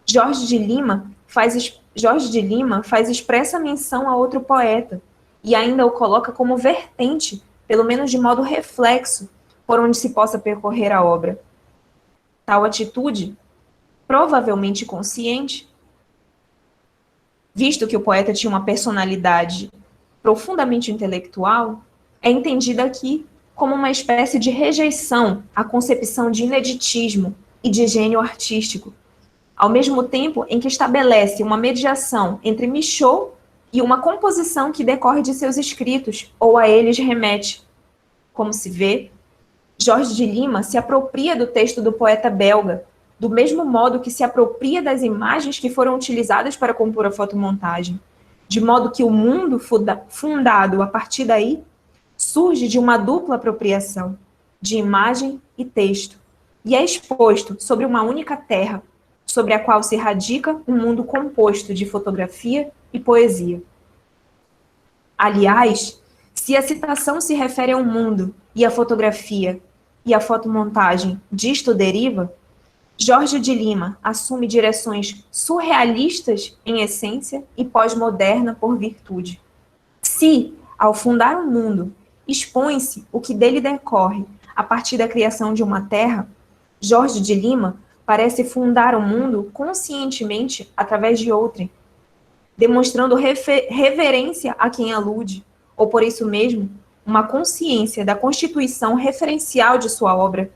Jorge de Lima faz expressa menção a outro poeta, e ainda o coloca como vertente, pelo menos de modo reflexo, por onde se possa percorrer a obra. Tal atitude, provavelmente consciente, visto que o poeta tinha uma personalidade profundamente intelectual, é entendida aqui como uma espécie de rejeição à concepção de ineditismo e de gênio artístico, ao mesmo tempo em que estabelece uma mediação entre Michaud e uma composição que decorre de seus escritos ou a eles remete. Como se vê, Jorge de Lima se apropria do texto do poeta belga, do mesmo modo que se apropria das imagens que foram utilizadas para compor a fotomontagem, de modo que o mundo fundado a partir daí surge de uma dupla apropriação, de imagem e texto, e é exposto sobre uma única terra, sobre a qual se radica um mundo composto de fotografia e poesia. Aliás, se a citação se refere ao mundo e à fotografia e à fotomontagem disto deriva, Jorge de Lima assume direções surrealistas em essência e pós-moderna por virtude. Se, ao fundar um mundo, expõe-se o que dele decorre a partir da criação de uma terra, Jorge de Lima parece fundar o mundo conscientemente através de outrem, demonstrando reverência a quem alude, ou por isso mesmo, uma consciência da constituição referencial de sua obra,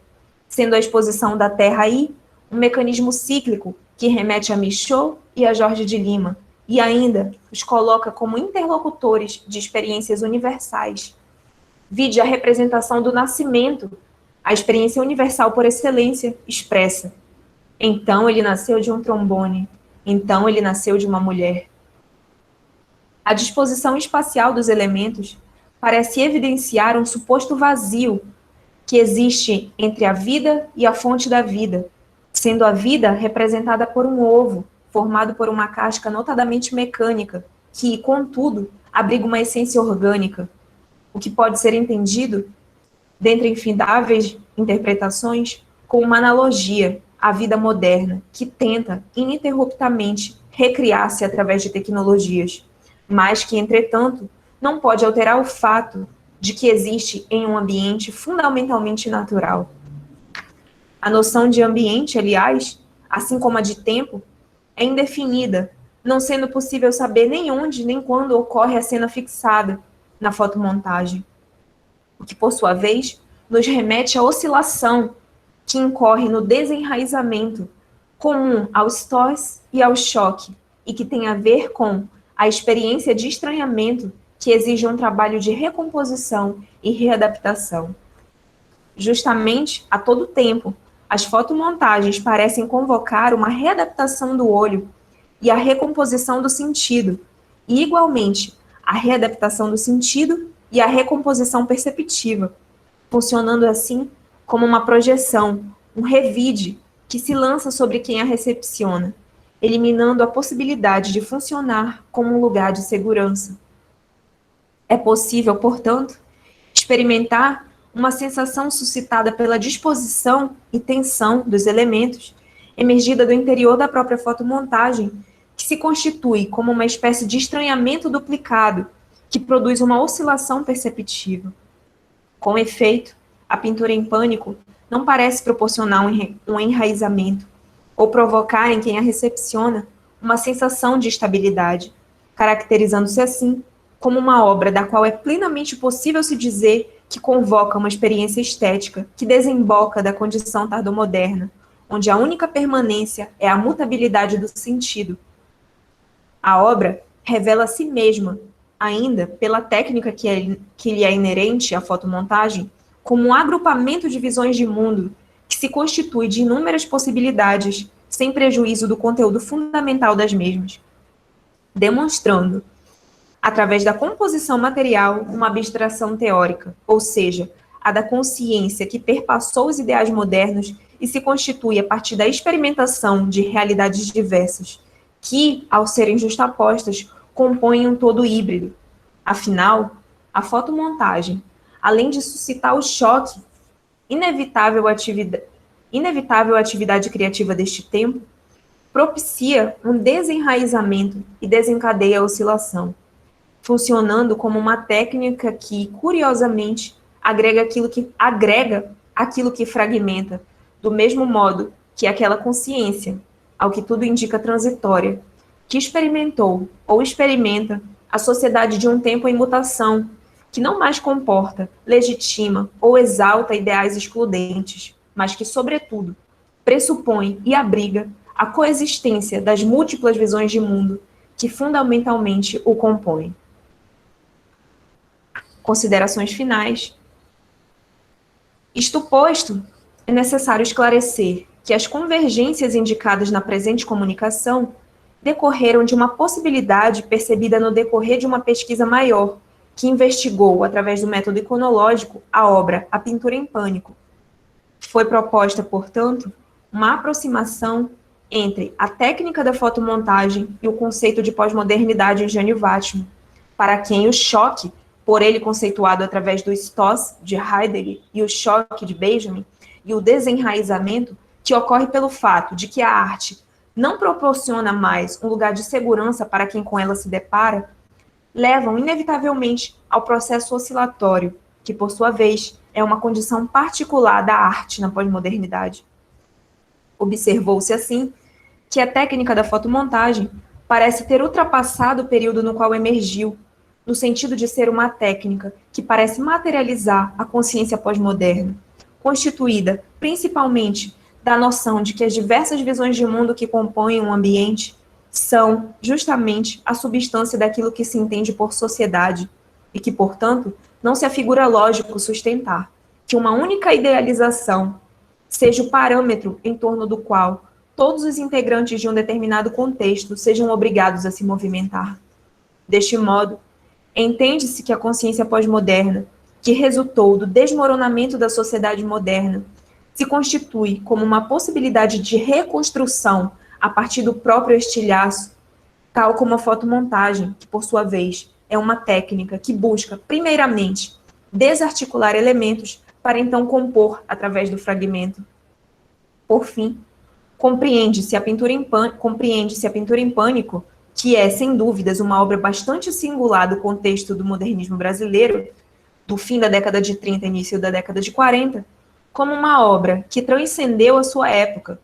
sendo a exposição da Terra aí um mecanismo cíclico que remete a Michaud e a Jorge de Lima, e ainda os coloca como interlocutores de experiências universais. Vide a representação do nascimento, a experiência universal por excelência expressa. Então ele nasceu de um trombone, então ele nasceu de uma mulher. A disposição espacial dos elementos parece evidenciar um suposto vazio que existe entre a vida e a fonte da vida, sendo a vida representada por um ovo, formado por uma casca notadamente mecânica, que, contudo, abriga uma essência orgânica, o que pode ser entendido, dentre infindáveis interpretações, como uma analogia à vida moderna, que tenta, ininterruptamente, recriar-se através de tecnologias, mas que, entretanto, não pode alterar o fato de que existe em um ambiente fundamentalmente natural. A noção de ambiente, aliás, assim como a de tempo, é indefinida, não sendo possível saber nem onde nem quando ocorre a cena fixada na fotomontagem, o que, por sua vez, nos remete à oscilação que incorre no desenraizamento comum ao stress e ao choque, e que tem a ver com a experiência de estranhamento que exige um trabalho de recomposição e readaptação. Justamente, a todo tempo, as fotomontagens parecem convocar uma readaptação do olho e a recomposição do sentido, e, igualmente, a readaptação do sentido e a recomposição perceptiva, funcionando assim como uma projeção, um revide que se lança sobre quem a recepciona, eliminando a possibilidade de funcionar como um lugar de segurança. É possível, portanto, experimentar uma sensação suscitada pela disposição e tensão dos elementos, emergida do interior da própria fotomontagem, que se constitui como uma espécie de estranhamento duplicado, que produz uma oscilação perceptiva. Com efeito, a pintura em pânico não parece proporcionar um enraizamento, ou provocar em quem a recepciona uma sensação de estabilidade, caracterizando-se assim como uma obra da qual é plenamente possível se dizer que convoca uma experiência estética que desemboca da condição tardomoderna, onde a única permanência é a mutabilidade do sentido. A obra revela a si mesma, ainda pela técnica que lhe é inerente à fotomontagem, como um agrupamento de visões de mundo que se constitui de inúmeras possibilidades, sem prejuízo do conteúdo fundamental das mesmas, demonstrando, através da composição material, uma abstração teórica, ou seja, a da consciência que perpassou os ideais modernos e se constitui a partir da experimentação de realidades diversas, que, ao serem justapostas, compõem um todo híbrido. Afinal, a fotomontagem, além de suscitar o choque, inevitável atividade criativa deste tempo, propicia um desenraizamento e desencadeia a oscilação, funcionando como uma técnica que, curiosamente, agrega aquilo que fragmenta, do mesmo modo que aquela consciência, ao que tudo indica transitória, que experimentou ou experimenta a sociedade de um tempo em mutação, que não mais comporta, legitima ou exalta ideais excludentes, mas que, sobretudo, pressupõe e abriga a coexistência das múltiplas visões de mundo que fundamentalmente o compõem. Considerações finais. Isto posto, é necessário esclarecer que as convergências indicadas na presente comunicação decorreram de uma possibilidade percebida no decorrer de uma pesquisa maior, que investigou, através do método iconológico, a obra A Pintura em Pânico. Foi proposta, portanto, uma aproximação entre a técnica da fotomontagem e o conceito de pós-modernidade em Jane Vattimo, para quem o choque, por ele conceituado através do Stoss, de Heidegger, e o choque de Benjamin, e o desenraizamento, que ocorre pelo fato de que a arte não proporciona mais um lugar de segurança para quem com ela se depara, levam inevitavelmente ao processo oscilatório, que, por sua vez, é uma condição particular da arte na pós-modernidade. Observou-se, assim, que a técnica da fotomontagem parece ter ultrapassado o período no qual emergiu, no sentido de ser uma técnica que parece materializar a consciência pós-moderna, constituída principalmente da noção de que as diversas visões de mundo que compõem um ambiente são, justamente, a substância daquilo que se entende por sociedade e que, portanto, não se afigura lógico sustentar que uma única idealização seja o parâmetro em torno do qual todos os integrantes de um determinado contexto sejam obrigados a se movimentar. Deste modo, entende-se que a consciência pós-moderna, que resultou do desmoronamento da sociedade moderna, se constitui como uma possibilidade de reconstrução a partir do próprio estilhaço, tal como a fotomontagem, que, por sua vez, é uma técnica que busca, primeiramente, desarticular elementos para então compor através do fragmento. Por fim, compreende-se a pintura em pânico, que é, sem dúvidas, uma obra bastante singular do contexto do modernismo brasileiro, do fim da década de 30 e início da década de 40, como uma obra que transcendeu a sua época,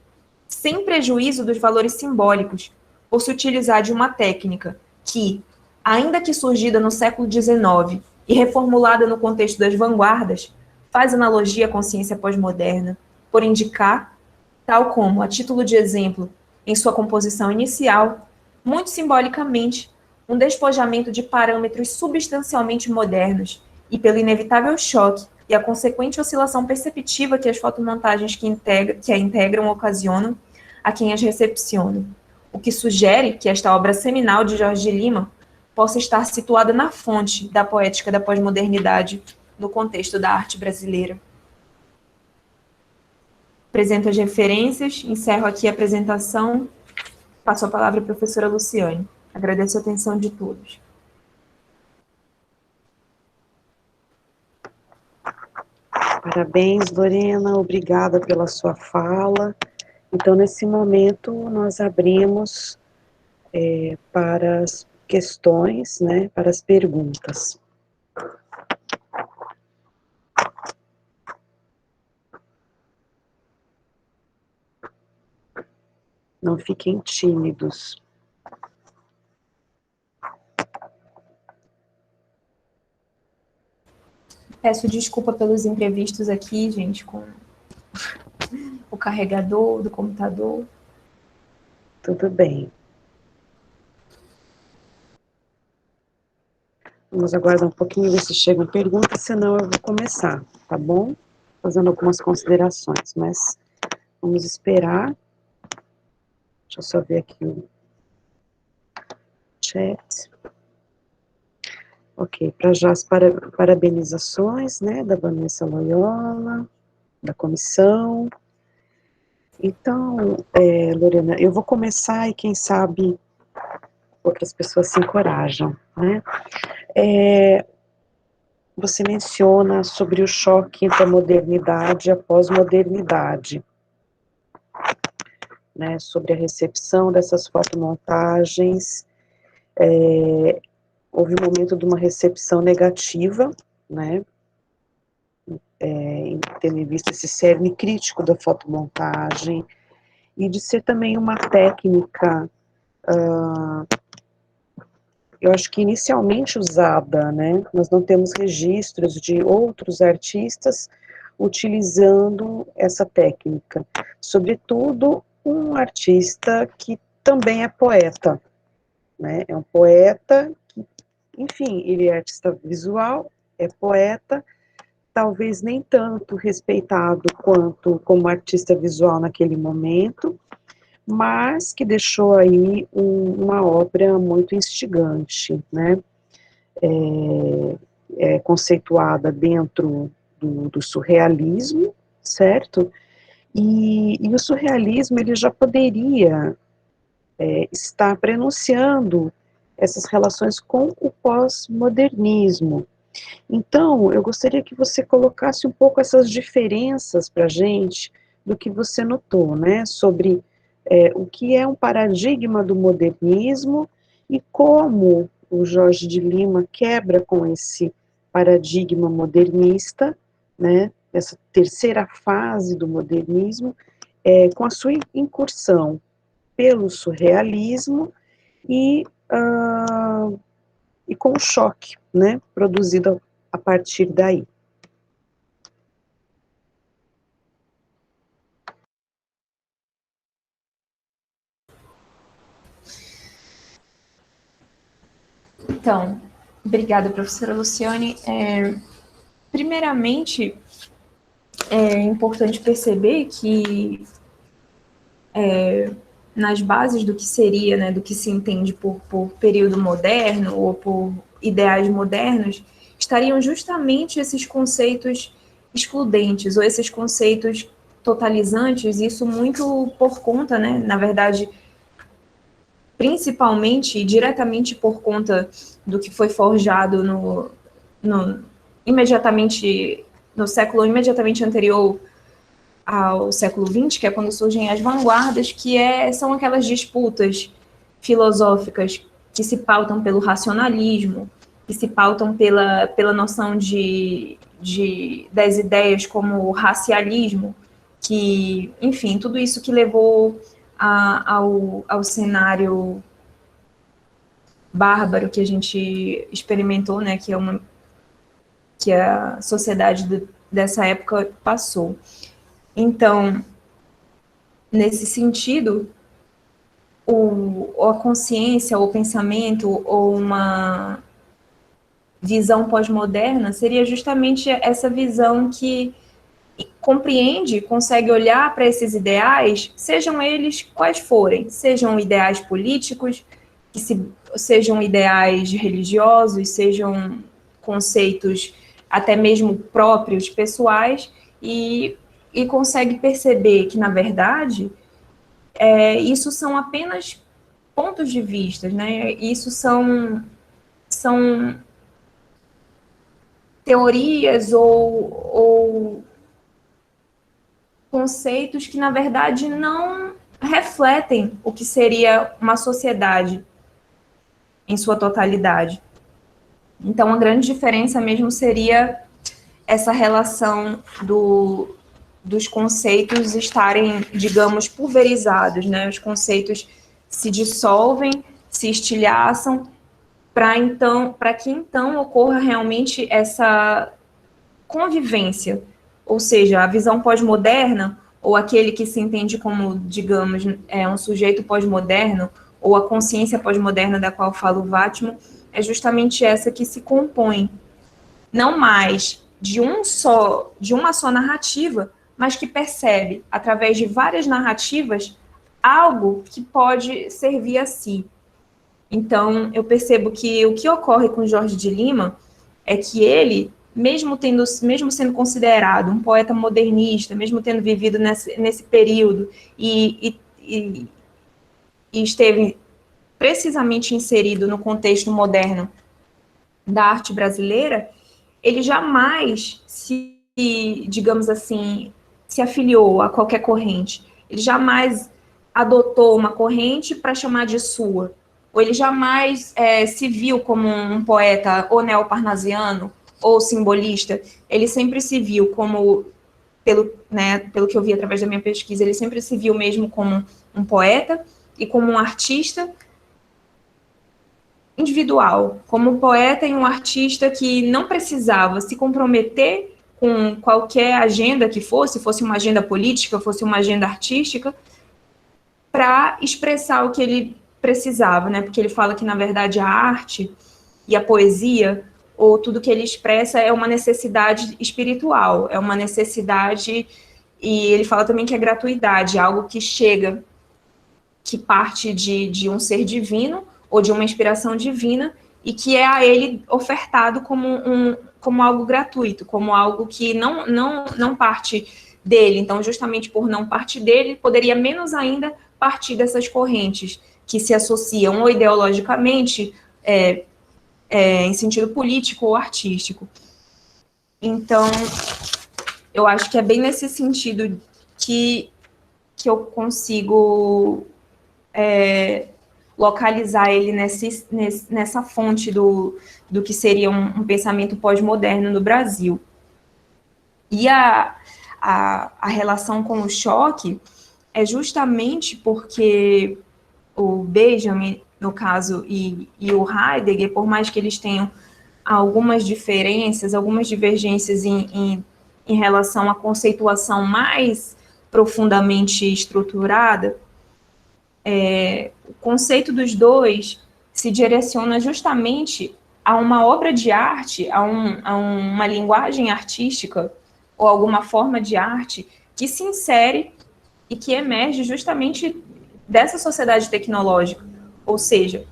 sem prejuízo dos valores simbólicos, por se utilizar de uma técnica que, ainda que surgida no século XIX e reformulada no contexto das vanguardas, faz analogia à consciência pós-moderna, por indicar, tal como, a título de exemplo, em sua composição inicial, muito simbolicamente, um despojamento de parâmetros substancialmente modernos e pelo inevitável choque e a consequente oscilação perceptiva que as fotomontagens que a integram ocasionam a quem as recepciona, o que sugere que esta obra seminal de Jorge de Lima possa estar situada na fonte da poética da pós-modernidade no contexto da arte brasileira. Apresento as referências, encerro aqui a apresentação, passo a palavra à professora Luciane. Agradeço a atenção de todos. Parabéns, Lorena, obrigada pela sua fala. Então, nesse momento, nós abrimos para as questões, né, para as perguntas. Não fiquem tímidos. Peço desculpa pelos imprevistos aqui, gente, com o carregador do computador. Tudo bem. Vamos aguardar um pouquinho, ver se chegam perguntas, senão eu vou começar, tá bom? Fazendo algumas considerações, mas vamos esperar. Deixa eu só ver aqui o chat. Ok, para já as parabenizações, né, da Vanessa Loyola, da comissão. Então, Lorena, eu vou começar e quem sabe outras pessoas se encorajam, né? Você menciona sobre o choque entre a modernidade e a pós-modernidade, né, sobre a recepção dessas fotomontagens. Houve um momento de uma recepção negativa, né, em ter visto esse cerne crítico da fotomontagem, e de ser também uma técnica, eu acho que inicialmente usada, né, nós não temos registros de outros artistas utilizando essa técnica, sobretudo um artista que também é poeta, né, é um poeta que, enfim, ele é artista visual, é poeta, talvez nem tanto respeitado quanto como artista visual naquele momento, mas que deixou aí uma obra muito instigante, né, conceituada dentro do surrealismo, certo? E o surrealismo, ele já poderia estar prenunciando essas relações com o pós-modernismo. Então, eu gostaria que você colocasse um pouco essas diferenças para a gente, do que você notou, né, sobre o que é um paradigma do modernismo e como o Jorge de Lima quebra com esse paradigma modernista, né, essa terceira fase do modernismo, com a sua incursão pelo surrealismo e, e com o choque, né, produzido a partir daí. Então, obrigada, professora Luciane. Primeiramente, é importante perceber que nas bases do que seria, né, do que se entende por período moderno ou por ideais modernos, estariam justamente esses conceitos excludentes ou esses conceitos totalizantes, isso muito por conta, né, na verdade, principalmente e diretamente por conta do que foi forjado imediatamente no século imediatamente anterior ao século XX, que é quando surgem as vanguardas, são aquelas disputas filosóficas que se pautam pelo racionalismo, que se pautam pela noção das ideias como o racialismo, que, enfim, tudo isso que levou ao cenário bárbaro que a gente experimentou, né, que a sociedade dessa época passou. Então, nesse sentido, a consciência, ou o pensamento, ou uma visão pós-moderna seria justamente essa visão que compreende, consegue olhar para esses ideais, sejam eles quais forem, sejam ideais políticos, sejam ideais religiosos, sejam conceitos até mesmo próprios, pessoais, e consegue perceber que, na verdade, isso são apenas pontos de vista, né? Isso são teorias ou conceitos que, na verdade, não refletem o que seria uma sociedade em sua totalidade. Então, a grande diferença mesmo seria essa relação dos conceitos estarem, digamos, pulverizados, né? Os conceitos se dissolvem, se estilhaçam, para que então ocorra realmente essa convivência, ou seja, a visão pós-moderna, ou aquele que se entende como, digamos, um sujeito pós-moderno, ou a consciência pós-moderna da qual fala o Vatimo, é justamente essa que se compõe, não mais de uma só narrativa, mas que percebe, através de várias narrativas, algo que pode servir a si. Então, eu percebo que o que ocorre com Jorge de Lima é que ele, mesmo sendo considerado um poeta modernista, mesmo tendo vivido nesse período e esteve precisamente inserido no contexto moderno da arte brasileira, ele jamais digamos assim, se afiliou a qualquer corrente. Ele jamais adotou uma corrente para chamar de sua. Ou ele jamais se viu como um poeta ou neoparnasiano ou simbolista. Ele sempre se viu como, pelo que eu vi através da minha pesquisa, ele sempre se viu mesmo como um poeta e como um artista individual, como um poeta e um artista que não precisava se comprometer com qualquer agenda que fosse uma agenda política, fosse uma agenda artística, para expressar o que ele precisava, né? Porque ele fala que, na verdade, a arte e a poesia, ou tudo que ele expressa, é uma necessidade espiritual, é uma necessidade, e ele fala também que é gratuidade, algo que chega, que parte de um ser divino, ou de uma inspiração divina, e que é a ele ofertado como algo gratuito, como algo que não parte dele. Então, justamente por não partir dele, poderia menos ainda partir dessas correntes que se associam ou ideologicamente, em sentido político ou artístico. Então, eu acho que é bem nesse sentido que eu consigo localizar ele nessa fonte do que seria um pensamento pós-moderno no Brasil. E a relação com o choque é justamente porque o Benjamin, no caso, e o Heidegger, por mais que eles tenham algumas diferenças, algumas divergências em relação à conceituação mais profundamente estruturada, o conceito dos dois se direciona justamente a uma obra de arte, a uma linguagem artística, ou alguma forma de arte que se insere e que emerge justamente dessa sociedade tecnológica. Ou seja,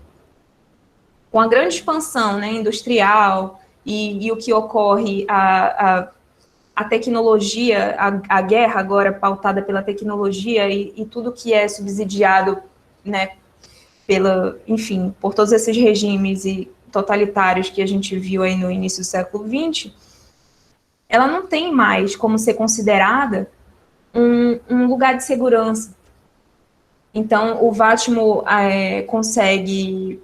com a grande expansão, né, industrial e o que ocorre, a tecnologia, a guerra agora pautada pela tecnologia e tudo que é subsidiado, né, enfim, por todos esses regimes e totalitários que a gente viu aí no início do século XX, ela não tem mais como ser considerada um lugar de segurança. Então, o Vatimo consegue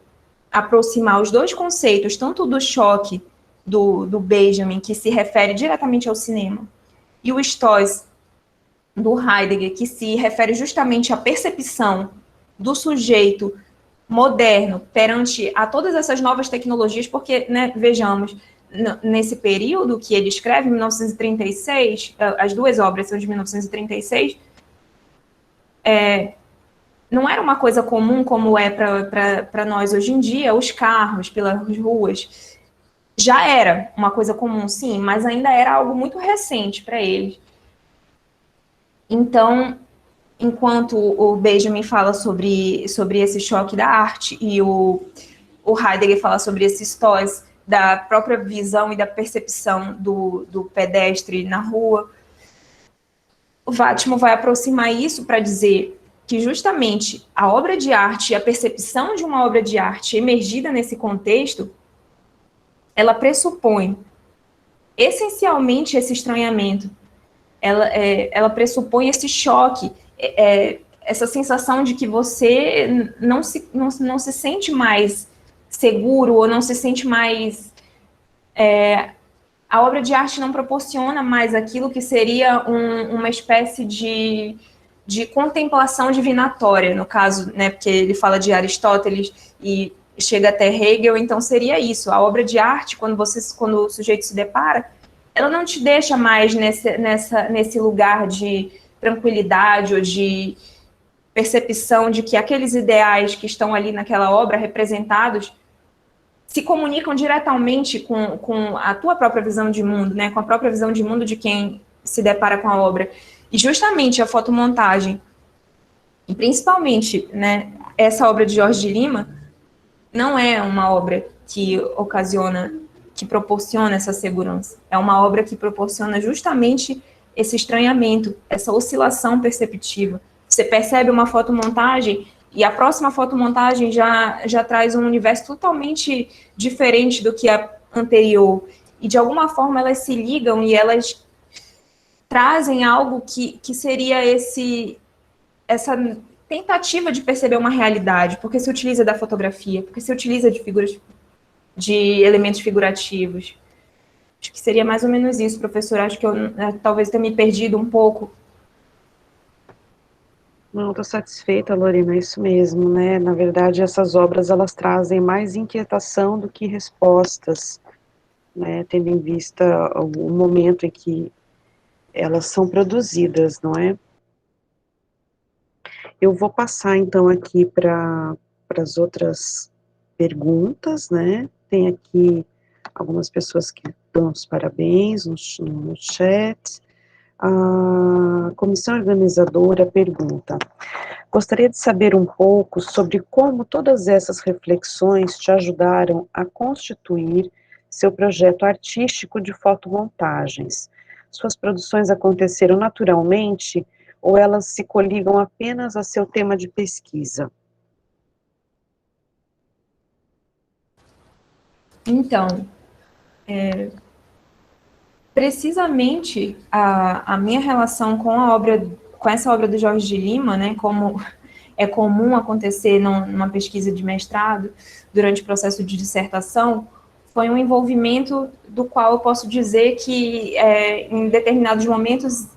aproximar os dois conceitos, tanto do choque do Benjamin, que se refere diretamente ao cinema, e o Stoics do Heidegger, que se refere justamente à percepção do sujeito moderno perante a todas essas novas tecnologias, porque, né, vejamos, nesse período que ele escreve, em 1936, as duas obras são de 1936, não era uma coisa comum como é para nós hoje em dia, os carros pelas ruas. Já era uma coisa comum, sim, mas ainda era algo muito recente para eles. Então, enquanto o Benjamin fala sobre esse choque da arte e o Heidegger fala sobre esses tóis da própria visão e da percepção do pedestre na rua, o Vatimo vai aproximar isso para dizer que justamente a obra de arte e a percepção de uma obra de arte emergida nesse contexto, ela pressupõe essencialmente esse estranhamento, ela pressupõe esse choque, essa sensação de que você não se sente mais seguro ou não se sente mais... a obra de arte não proporciona mais aquilo que seria uma espécie de contemplação divinatória, no caso, né, porque ele fala de Aristóteles e chega até Hegel, então seria isso. A obra de arte, quando o sujeito se depara, ela não te deixa mais nesse lugar de tranquilidade ou de percepção de que aqueles ideais que estão ali naquela obra representados se comunicam diretamente com a tua própria visão de mundo, né, com a própria visão de mundo de quem se depara com a obra. E justamente a fotomontagem, e principalmente, né, essa obra de Jorge de Lima, não é uma obra que proporciona essa segurança. É uma obra que proporciona justamente esse estranhamento, essa oscilação perceptiva. Você percebe uma fotomontagem e a próxima fotomontagem já traz um universo totalmente diferente do que a anterior. E, de alguma forma, elas se ligam e elas trazem algo que seria essa tentativa de perceber uma realidade, porque se utiliza da fotografia, porque se utiliza de figuras, de elementos figurativos. Acho que seria mais ou menos isso, professor. Acho que eu talvez tenha me perdido um pouco. Não, estou satisfeita, Lorena, é isso mesmo, né? Na verdade, essas obras, elas trazem mais inquietação do que respostas, né? Tendo em vista o momento em que elas são produzidas, não é? Eu vou passar, então, aqui para as outras perguntas, né? Tem aqui algumas pessoas que dão os parabéns no chat. A comissão organizadora pergunta: gostaria de saber um pouco sobre como todas essas reflexões te ajudaram a constituir seu projeto artístico de fotomontagens. Suas produções aconteceram naturalmente ou elas se coligam apenas a seu tema de pesquisa? Então, precisamente a minha relação com essa obra do Jorge de Lima, né, como é comum acontecer numa pesquisa de mestrado, durante o processo de dissertação, foi um envolvimento do qual eu posso dizer que, em determinados momentos,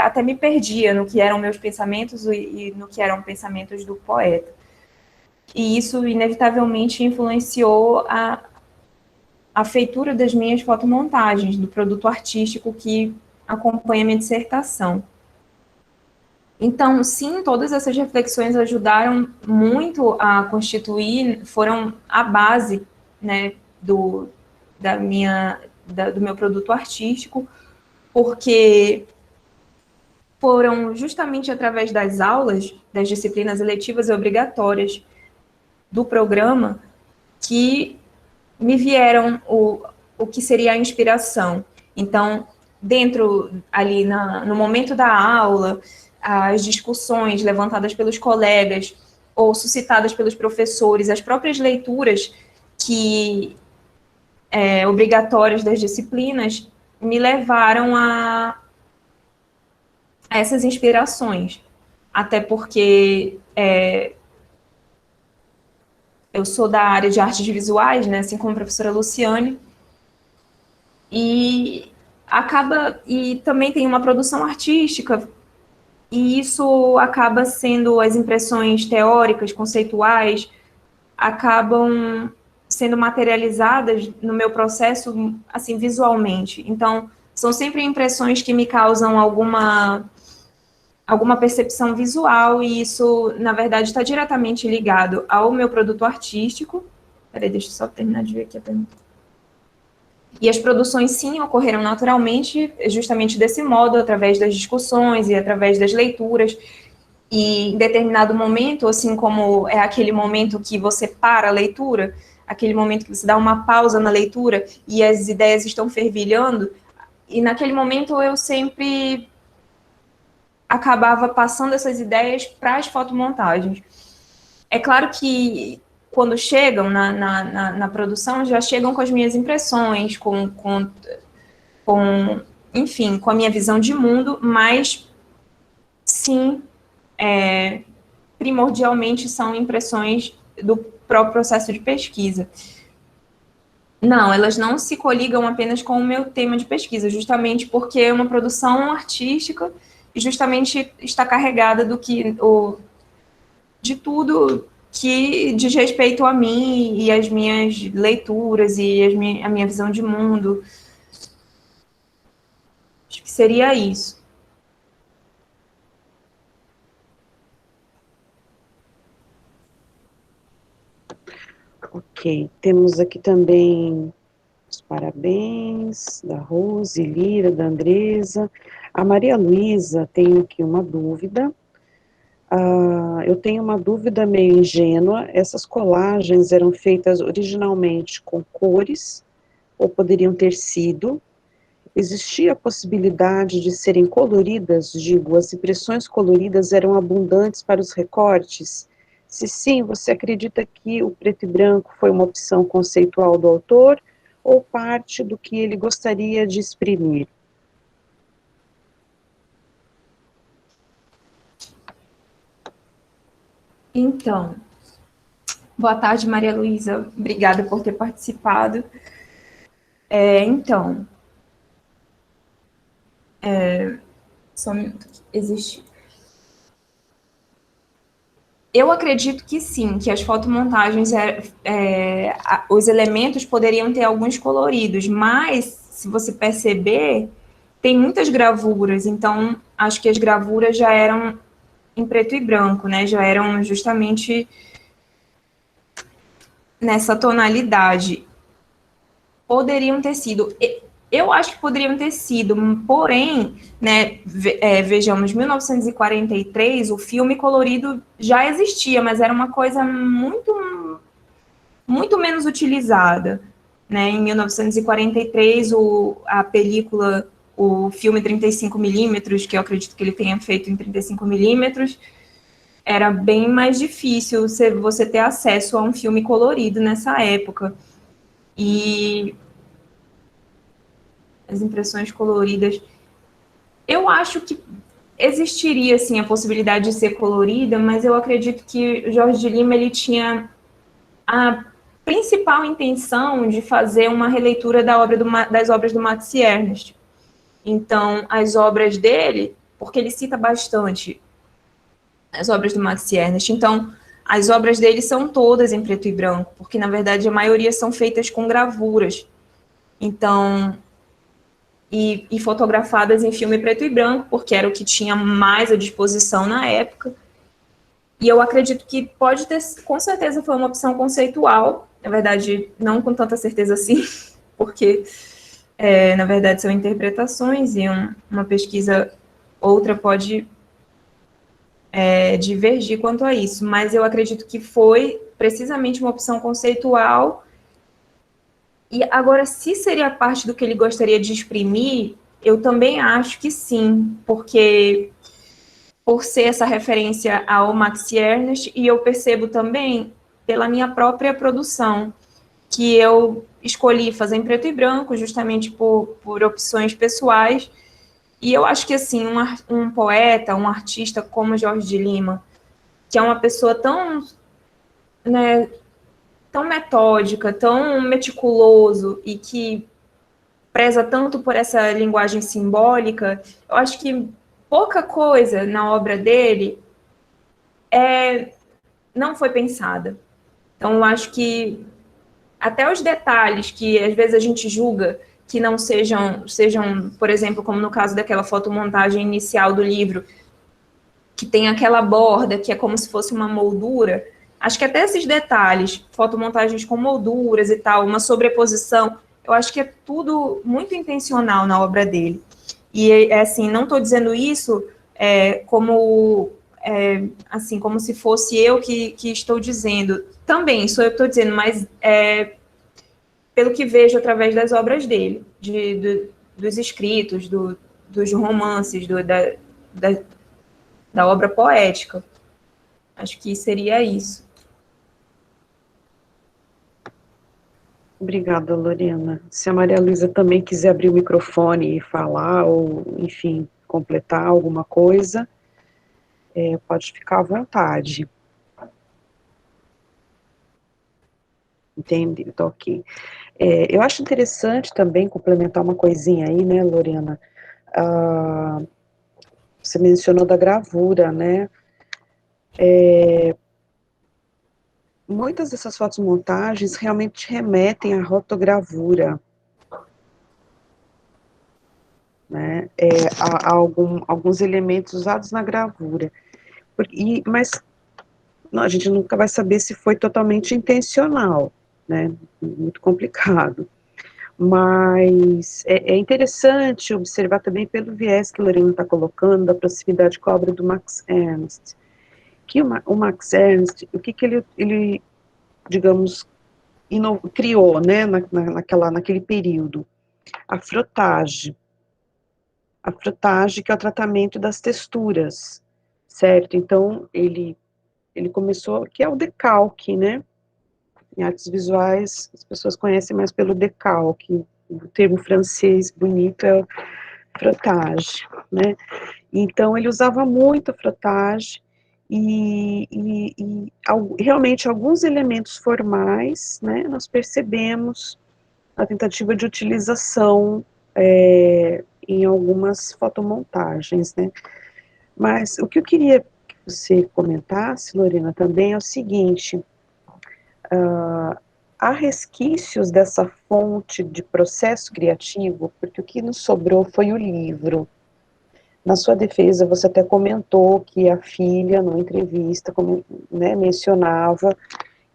até me perdia no que eram meus pensamentos e no que eram pensamentos do poeta. E isso, inevitavelmente, influenciou a feitura das minhas fotomontagens, do produto artístico que acompanha a minha dissertação. Então, sim, todas essas reflexões ajudaram muito a constituir, foram a base, né, do meu produto artístico, porque foram justamente através das aulas, das disciplinas eletivas e obrigatórias do programa, que me vieram o que seria a inspiração. Então, ali no momento da aula, as discussões levantadas pelos colegas ou suscitadas pelos professores, as próprias leituras obrigatórias das disciplinas, me levaram a essas inspirações. Até porque eu sou da área de artes visuais, né, assim como a professora Luciane, e também tem uma produção artística, e isso acaba sendo, as impressões teóricas, conceituais, acabam sendo materializadas no meu processo, assim, visualmente. Então, são sempre impressões que me causam alguma percepção visual, e isso, na verdade, está diretamente ligado ao meu produto artístico. Peraí, deixa eu só terminar de ver aqui a pergunta. E as produções, sim, ocorreram naturalmente, justamente desse modo, através das discussões e através das leituras. E em determinado momento, assim como é aquele momento que você para a leitura, aquele momento que você dá uma pausa na leitura e as ideias estão fervilhando, e naquele momento eu sempre acabava passando essas ideias para as fotomontagens. É claro que quando chegam na produção, já chegam com as minhas impressões, enfim, com a minha visão de mundo, mas sim, primordialmente são impressões do próprio processo de pesquisa. Não, elas não se coligam apenas com o meu tema de pesquisa, justamente porque é uma produção artística e justamente está carregada de tudo que diz respeito a mim e as minhas leituras e a minha visão de mundo. Acho que seria isso. Ok, temos aqui também os parabéns da Rose, Lira, da Andresa. A Maria Luísa tem aqui uma dúvida. Eu tenho uma dúvida meio ingênua. Essas colagens eram feitas originalmente com cores, ou poderiam ter sido? Existia a possibilidade de serem coloridas? Digo, as impressões coloridas eram abundantes para os recortes? Se sim, você acredita que o preto e branco foi uma opção conceitual do autor ou parte do que ele gostaria de exprimir? Então, boa tarde, Maria Luísa. Obrigada por ter participado. Então, só um minuto aqui. Existe. Eu acredito que sim, que as fotomontagens, os elementos poderiam ter alguns coloridos, mas, se você perceber, tem muitas gravuras, então acho que as gravuras já eram em preto e branco, né? Já eram justamente nessa tonalidade. Poderiam ter sido. Eu acho que poderiam ter sido, porém, né, vejamos, 1943, o filme colorido já existia, mas era uma coisa muito menos utilizada. Né? Em 1943, a película, o filme 35mm, que eu acredito que ele tenha feito em 35mm, era bem mais difícil você ter acesso a um filme colorido nessa época. E as impressões coloridas, eu acho que existiria, sim, a possibilidade de ser colorida, mas eu acredito que Jorge de Lima, ele tinha a principal intenção de fazer uma releitura das obras do Max Ernst. Então, as obras dele, porque ele cita bastante as obras do Max Ernst, então, as obras dele são todas em preto e branco, porque, na verdade, a maioria são feitas com gravuras. Então, e fotografadas em filme preto e branco, porque era o que tinha mais à disposição na época. E eu acredito que pode ter, com certeza, foi uma opção conceitual, na verdade, não com tanta certeza assim, porque, na verdade, são interpretações e uma pesquisa, outra pode divergir quanto a isso, mas eu acredito que foi precisamente uma opção conceitual. E agora, se seria parte do que ele gostaria de exprimir, eu também acho que sim, porque por ser essa referência ao Max Ernst, e eu percebo também pela minha própria produção, que eu escolhi fazer em preto e branco, justamente por opções pessoais, e eu acho que, assim, um poeta, um artista como Jorge de Lima, que é uma pessoa tão, né, tão metódica, tão meticuloso, e que preza tanto por essa linguagem simbólica, eu acho que pouca coisa na obra dele não foi pensada. Então, eu acho que até os detalhes que às vezes a gente julga que não sejam, por exemplo, como no caso daquela fotomontagem inicial do livro, que tem aquela borda que é como se fosse uma moldura, acho que até esses detalhes, fotomontagens com molduras e tal, uma sobreposição, eu acho que é tudo muito intencional na obra dele. E, assim, não estou dizendo isso assim, como se fosse eu que estou dizendo. Também sou eu que estou dizendo, mas pelo que vejo através das obras dele, dos escritos, dos romances, da obra poética. Acho que seria isso. Obrigada, Lorena. Se a Maria Luísa também quiser abrir o microfone e falar, ou, enfim, completar alguma coisa, pode ficar à vontade. Entende? Tá ok. Eu acho interessante também complementar uma coisinha aí, né, Lorena? Você mencionou da gravura, né? Muitas dessas fotomontagens realmente remetem à rotogravura, né? A alguns elementos usados na gravura. Mas a gente nunca vai saber se foi totalmente intencional, né? Muito complicado. Mas é interessante observar também pelo viés que a Lorena está colocando, da proximidade com a obra do Max Ernst. Que o Max Ernst, o que ele digamos, criou, né, naquele período? A frotagem. A frotagem, que é o tratamento das texturas, certo? Então, ele começou, que é o decalque, né? Em artes visuais, as pessoas conhecem mais pelo decalque. O termo francês bonito é frotagem, né? Então, ele usava muito a frotagem realmente alguns elementos formais, né, nós percebemos a tentativa de utilização em algumas fotomontagens, né? Mas o que eu queria que você comentasse, Lorena, também é o seguinte: há resquícios dessa fonte de processo criativo, porque o que nos sobrou foi o livro. Na sua defesa, você até comentou que a filha, numa entrevista, né, mencionava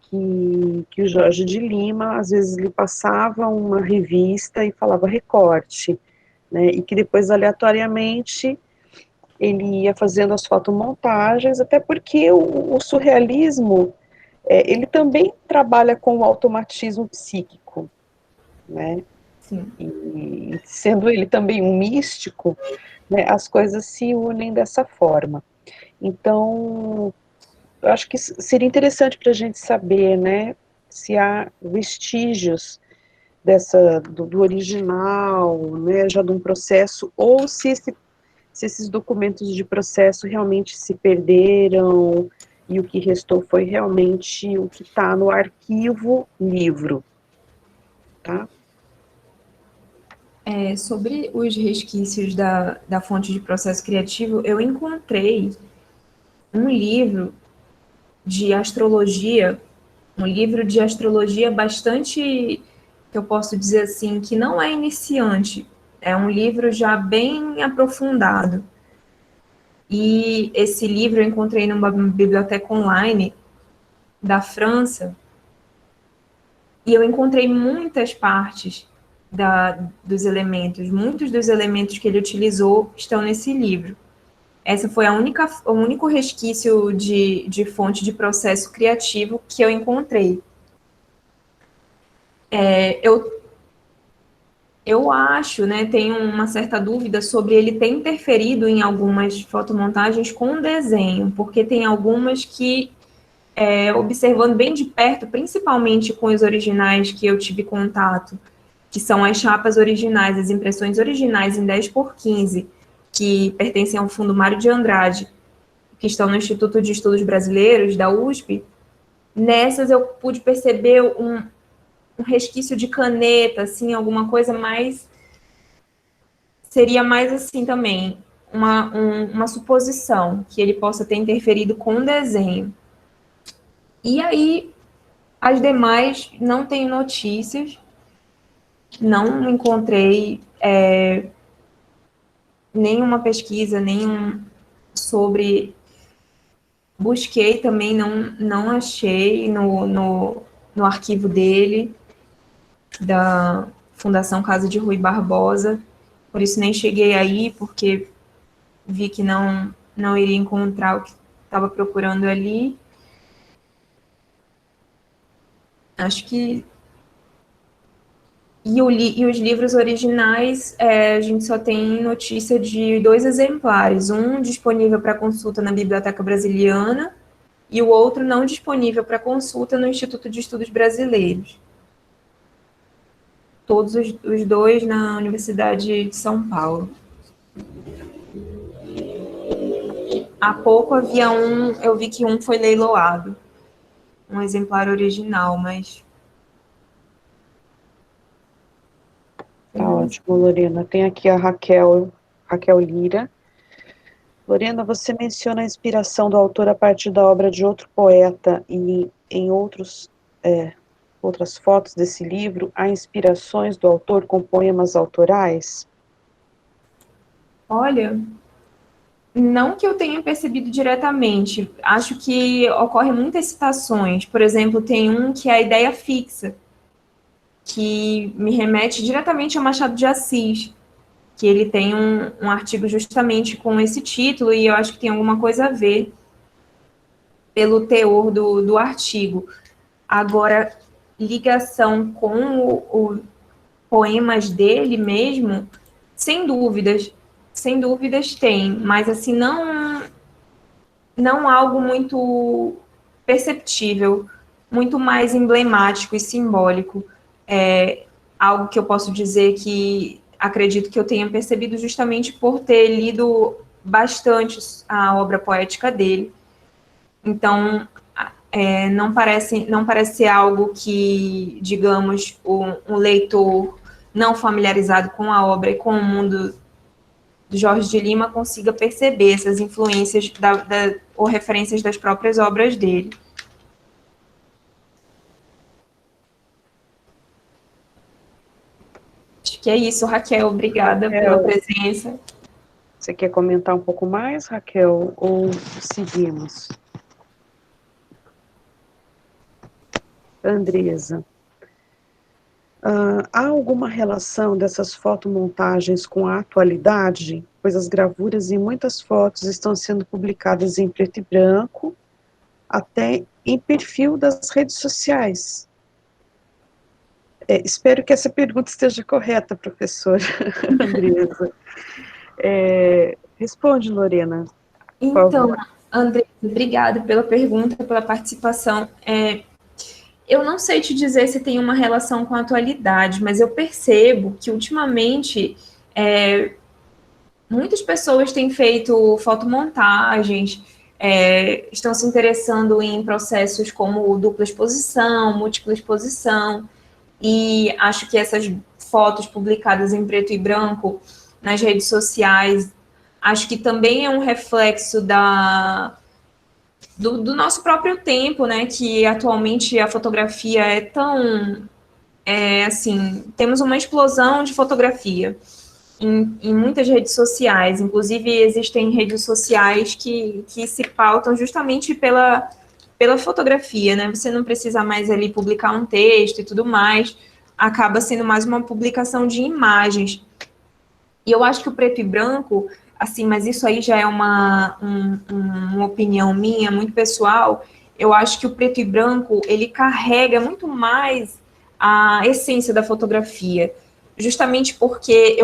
que o Jorge de Lima, às vezes, lhe passava uma revista e falava recorte, né, e que depois, aleatoriamente, ele ia fazendo as fotomontagens, até porque o surrealismo, ele também trabalha com o automatismo psíquico, né, Sim. e sendo ele também um místico, né, as coisas se unem dessa forma. Então, eu acho que seria interessante para a gente saber, né, se há vestígios do original, né, já de um processo, ou se esses documentos de processo realmente se perderam e o que restou foi realmente o que está no arquivo livro, tá? Sobre os resquícios da fonte de processo criativo, eu encontrei um livro de astrologia, um livro de astrologia bastante, que eu posso dizer assim, que não é iniciante, é um livro já bem aprofundado. E esse livro eu encontrei numa biblioteca online da França, e eu encontrei muitas partes muitos dos elementos que ele utilizou estão nesse livro. Essa foi o único resquício de fonte de processo criativo que eu encontrei. Eu acho, né, tenho uma certa dúvida sobre ele ter interferido em algumas fotomontagens com desenho, porque tem algumas que, observando bem de perto, principalmente com os originais que eu tive contato, que são as chapas originais, as impressões originais em 10x15, que pertencem ao Fundo Mário de Andrade, que estão no Instituto de Estudos Brasileiros, da USP, nessas eu pude perceber um resquício de caneta, assim, alguma coisa mais... Seria mais assim também, uma suposição que ele possa ter interferido com o desenho. E aí, as demais, não tenho notícias, não encontrei nenhuma pesquisa, nenhum sobre... Busquei também, não achei no arquivo dele, Fundação Casa de Rui Barbosa, por isso nem cheguei aí, porque vi que não iria encontrar o que estava procurando ali. Acho que... E os livros originais, a gente só tem notícia de 2 exemplares, um disponível para consulta na Biblioteca Brasiliana e o outro não disponível para consulta no Instituto de Estudos Brasileiros. Todos os dois na Universidade de São Paulo. Há pouco havia eu vi que um foi leiloado, um exemplar original, mas... Tá ótimo, Lorena. Tem aqui a Raquel Lira. Lorena, você menciona a inspiração do autor a partir da obra de outro poeta e em outras fotos desse livro, há inspirações do autor com poemas autorais? Olha, não que eu tenha percebido diretamente. Acho que ocorrem muitas citações. Por exemplo, tem um que é a ideia fixa, que me remete diretamente a Machado de Assis, que ele tem um artigo justamente com esse título, e eu acho que tem alguma coisa a ver pelo teor do artigo. Agora, ligação com os poemas dele mesmo, sem dúvidas tem, mas assim, não algo muito perceptível, muito mais emblemático e simbólico. Algo que eu posso dizer que acredito que eu tenha percebido justamente por ter lido bastante a obra poética dele. Então, não parece ser algo que, digamos, um leitor não familiarizado com a obra e com o mundo do Jorge de Lima consiga perceber essas influências ou referências das próprias obras dele. Acho que é isso, Raquel. Obrigada pela presença. Você quer comentar um pouco mais, Raquel, ou seguimos? Andresa, há alguma relação dessas fotomontagens com a atualidade? Pois as gravuras em muitas fotos estão sendo publicadas em preto e branco, até em perfil das redes sociais. Espero que essa pergunta esteja correta, professora Andresa. Responde, Lorena. Então, Andresa, obrigada pela pergunta, pela participação. Eu não sei te dizer se tem uma relação com a atualidade, mas eu percebo que, ultimamente, muitas pessoas têm feito fotomontagens, estão se interessando em processos como dupla exposição, múltipla exposição, e acho que essas fotos publicadas em preto e branco nas redes sociais, acho que também é um reflexo do nosso próprio tempo, né, que atualmente a fotografia é tão, assim, temos uma explosão de fotografia em muitas redes sociais, inclusive existem redes sociais que se pautam justamente pela fotografia, né, você não precisa mais ali publicar um texto e tudo mais, acaba sendo mais uma publicação de imagens. E eu acho que o preto e branco, assim, mas isso aí já é uma opinião minha, muito pessoal, eu acho que o preto e branco, ele carrega muito mais a essência da fotografia, justamente porque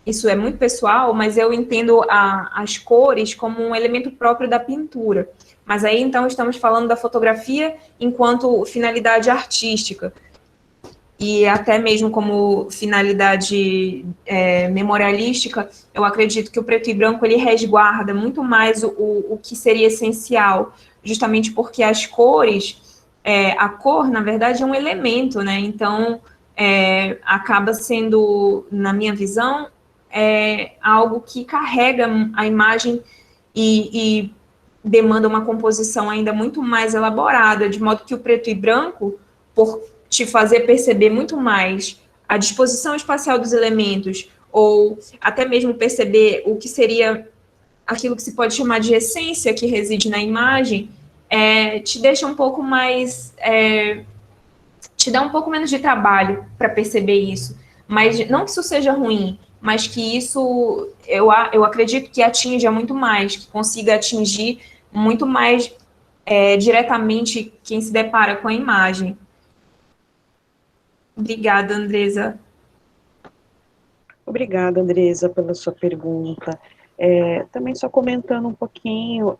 isso é muito pessoal, mas eu entendo as cores como um elemento próprio da pintura. Mas aí, então, estamos falando da fotografia enquanto finalidade artística, e até mesmo como finalidade memorialística, eu acredito que o preto e branco ele resguarda muito mais o que seria essencial, justamente porque as cores, a cor, na verdade, é um elemento, né? Então, acaba sendo, na minha visão, algo que carrega a imagem e demanda uma composição ainda muito mais elaborada, de modo que o preto e branco, por te fazer perceber muito mais a disposição espacial dos elementos, ou até mesmo perceber o que seria aquilo que se pode chamar de essência que reside na imagem, te deixa um pouco mais te dá um pouco menos de trabalho para perceber isso. Mas não que isso seja ruim, mas que isso eu acredito que atinja muito mais, que consiga atingir muito mais diretamente quem se depara com a imagem. Obrigada, Andresa. Obrigada, Andresa, pela sua pergunta. Também só comentando um pouquinho,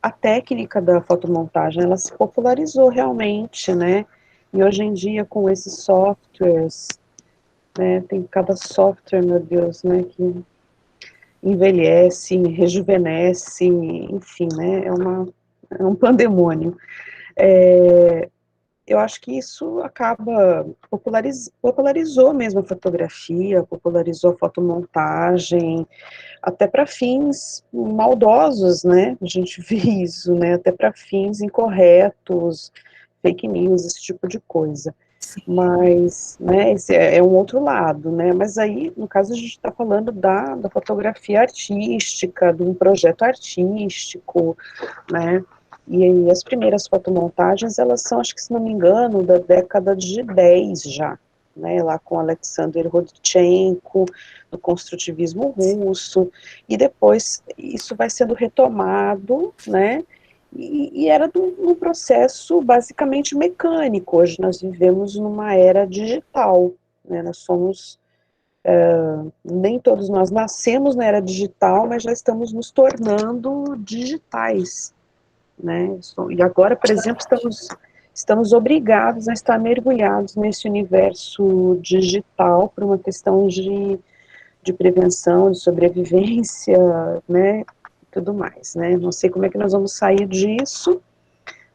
a técnica da fotomontagem, ela se popularizou realmente, né? E hoje em dia, com esses softwares, né, tem cada software, meu Deus, né, que envelhece, rejuvenesce, enfim, né, é um pandemônio. Eu acho que isso acaba popularizou mesmo a fotografia, popularizou a fotomontagem, até para fins maldosos, né? A gente vê isso, né? Até para fins incorretos, fake news, esse tipo de coisa. Mas, né, esse é um outro lado, né? Mas aí, no caso, a gente está falando da fotografia artística, de um projeto artístico, né? E aí, as primeiras fotomontagens, elas são, acho que se não me engano, da década de 10 já, né? Lá com Alexander Rodchenko, do construtivismo russo, e depois isso vai sendo retomado, né? E era num processo basicamente mecânico. Hoje nós vivemos numa era digital, né? Nós somos, nem todos nós nascemos na era digital, mas já estamos nos tornando digitais, né? E agora, por exemplo, estamos obrigados a estar mergulhados nesse universo digital por uma questão de prevenção, de sobrevivência, né? Tudo mais, né? Não sei como é que nós vamos sair disso,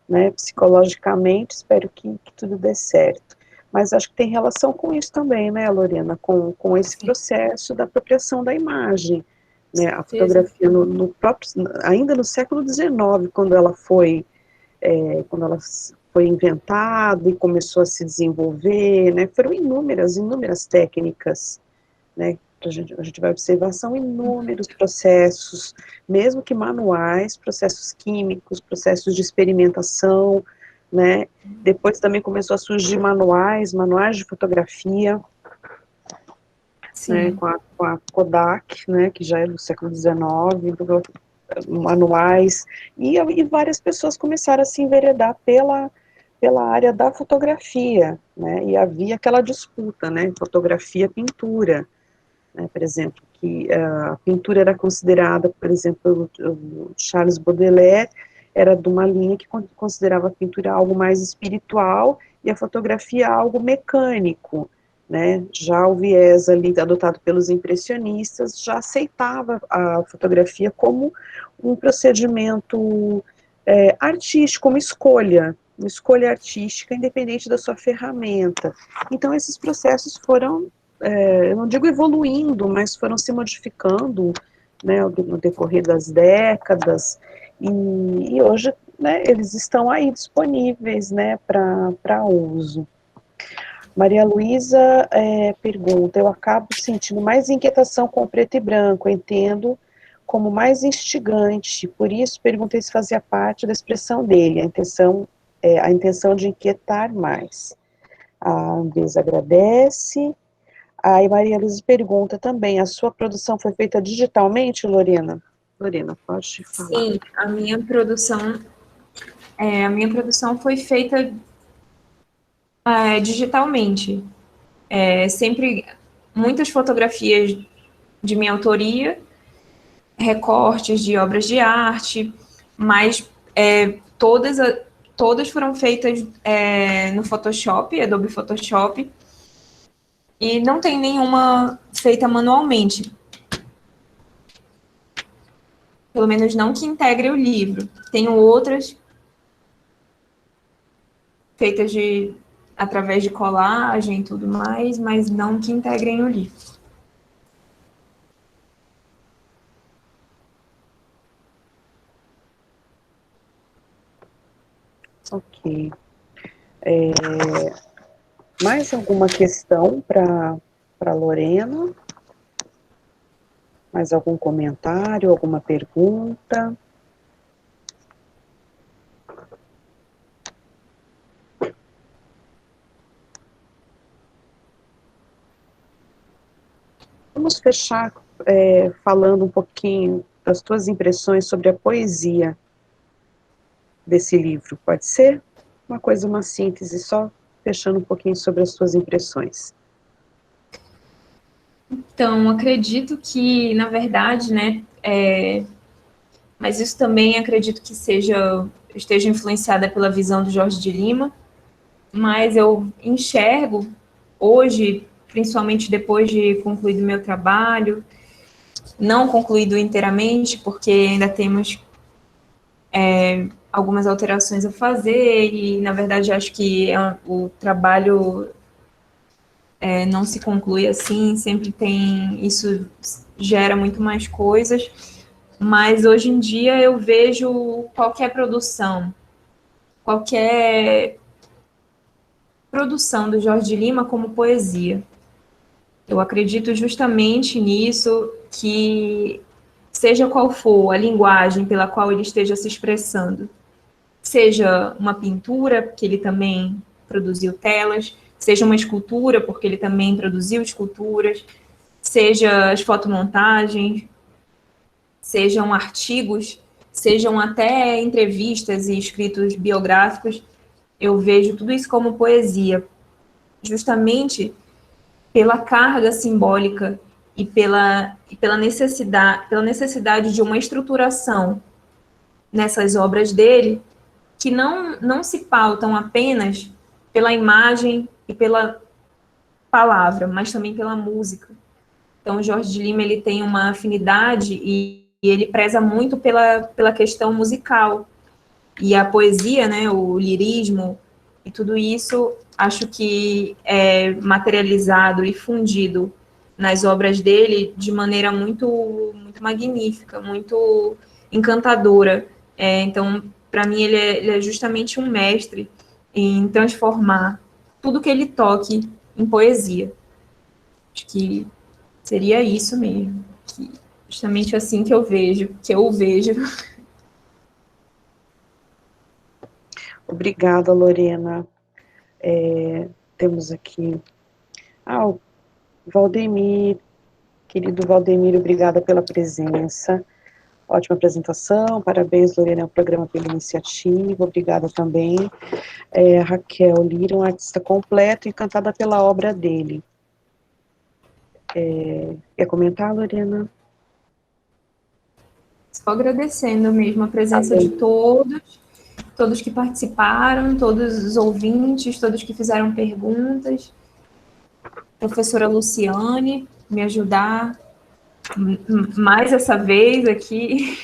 né, psicologicamente, espero que tudo dê certo. Mas acho que tem relação com isso também, né, Lorena, com esse Sim, processo da apropriação da imagem, né, a certeza. fotografia no próprio, ainda no século XIX, quando ela foi inventada e começou a se desenvolver, né, foram inúmeras técnicas, né, a gente vai observar, são inúmeros processos, mesmo que manuais, processos químicos, processos de experimentação, né, depois também começou a surgir manuais de fotografia, né, Sim, com a Kodak, né, que já é do século XIX, manuais, e várias pessoas começaram a se enveredar pela área da fotografia, né, e havia aquela disputa, né, fotografia-pintura, né, por exemplo, que a pintura era considerada, por exemplo, o Charles Baudelaire era de uma linha que considerava a pintura algo mais espiritual e a fotografia algo mecânico, né, já o viés ali adotado pelos impressionistas já aceitava a fotografia como um procedimento artístico, uma escolha artística independente da sua ferramenta. Então esses processos foram eu não digo evoluindo, mas foram se modificando, né, no decorrer das décadas, e hoje, né, eles estão aí disponíveis, né, para uso. Maria Luísa pergunta, eu acabo sentindo mais inquietação com o preto e branco, entendo como mais instigante, por isso perguntei se fazia parte da expressão dele, a intenção de inquietar mais. A Andresa agradece. Aí Maria Luz pergunta também, a sua produção foi feita digitalmente, Lorena? Lorena, pode falar. sim, a minha produção foi feita digitalmente. Sempre muitas fotografias de minha autoria, recortes de obras de arte, mas todas foram feitas no Photoshop, Adobe Photoshop, e não tem nenhuma feita manualmente. Pelo menos não que integre o livro. Tenho outras feitas através de colagem e tudo mais, mas não que integrem o livro. Ok. Mais alguma questão para Lorena? Mais algum comentário, alguma pergunta? Vamos fechar falando um pouquinho das tuas impressões sobre a poesia desse livro, pode ser? Uma síntese, só fechando um pouquinho sobre as tuas impressões. Então, acredito que, na verdade, né, mas isso também acredito que esteja influenciada pela visão do Jorge de Lima, mas eu enxergo hoje, principalmente depois de concluído o meu trabalho, não concluído inteiramente, porque ainda temos algumas alterações a fazer, e na verdade acho que o trabalho não se conclui assim, sempre tem, isso gera muito mais coisas, mas hoje em dia eu vejo qualquer produção do Jorge de Lima como poesia. Eu acredito justamente nisso, que seja qual for a linguagem pela qual ele esteja se expressando, seja uma pintura, porque ele também produziu telas, seja uma escultura, porque ele também produziu esculturas, seja as fotomontagens, sejam artigos, sejam até entrevistas e escritos biográficos, eu vejo tudo isso como poesia, justamente pela carga simbólica pela necessidade de uma estruturação nessas obras dele, que não se pautam apenas pela imagem e pela palavra, mas também pela música. Então, Jorge de Lima ele tem uma afinidade e ele preza muito pela questão musical. E a poesia, né, o lirismo e tudo isso, acho que é materializado e fundido nas obras dele de maneira muito magnífica, muito encantadora. Então, para mim, ele é justamente um mestre em transformar tudo que ele toque em poesia. Acho que seria isso mesmo, que justamente assim que eu o vejo. Obrigada, Lorena. Temos aqui o Valdemir, querido Valdemir, obrigada pela presença. Ótima apresentação, parabéns, Lorena, ao programa pela iniciativa, obrigada também. Raquel Lira, um artista completo, encantada pela obra dele. Quer comentar, Lorena? Só agradecendo mesmo a presença de todos que participaram, todos os ouvintes, todos que fizeram perguntas. Professora Luciane, me ajudar mais essa vez aqui.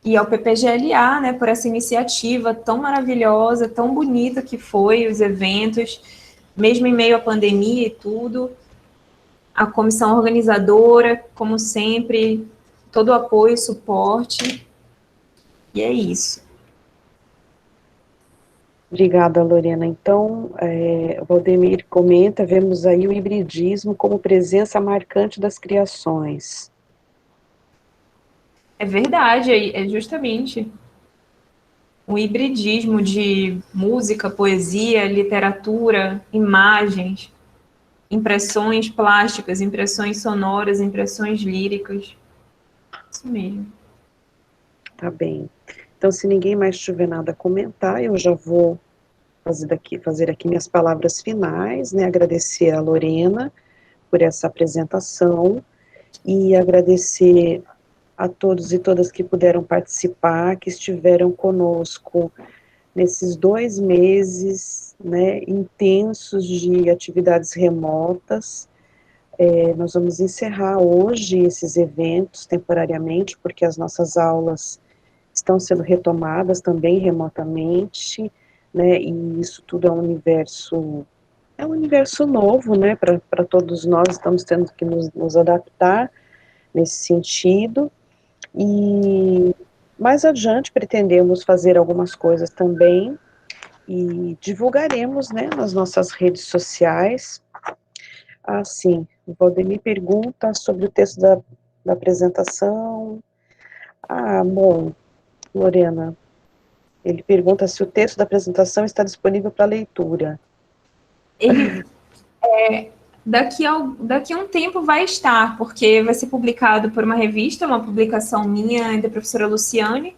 E ao PPGLA, né, por essa iniciativa tão maravilhosa, tão bonita que foi os eventos, mesmo em meio à pandemia e tudo. A comissão organizadora, como sempre, todo o apoio e suporte. E é isso. Obrigada, Lorena. Então, o Valdemir comenta, vemos aí o hibridismo como presença marcante das criações. É verdade, é justamente um hibridismo de música, poesia, literatura, imagens, impressões plásticas, impressões sonoras, impressões líricas. Isso mesmo. Tá bem. Então, se ninguém mais tiver nada a comentar, eu já vou fazer aqui minhas palavras finais, né? Agradecer a Lorena por essa apresentação e agradecer a todos e todas que puderam participar, que estiveram conosco nesses 2 meses, né, intensos de atividades remotas. Nós vamos encerrar hoje esses eventos temporariamente, porque as nossas aulas estão sendo retomadas também remotamente, né, e isso tudo é um universo novo, né, para todos nós, estamos tendo que nos adaptar nesse sentido, e mais adiante pretendemos fazer algumas coisas também, e divulgaremos, né, nas nossas redes sociais. Sim, o Valdemir pergunta sobre o texto da apresentação. Bom, Lorena, ele pergunta se o texto da apresentação está disponível para leitura. Ele daqui a um tempo vai estar, porque vai ser publicado por uma revista, uma publicação minha e da professora Luciane,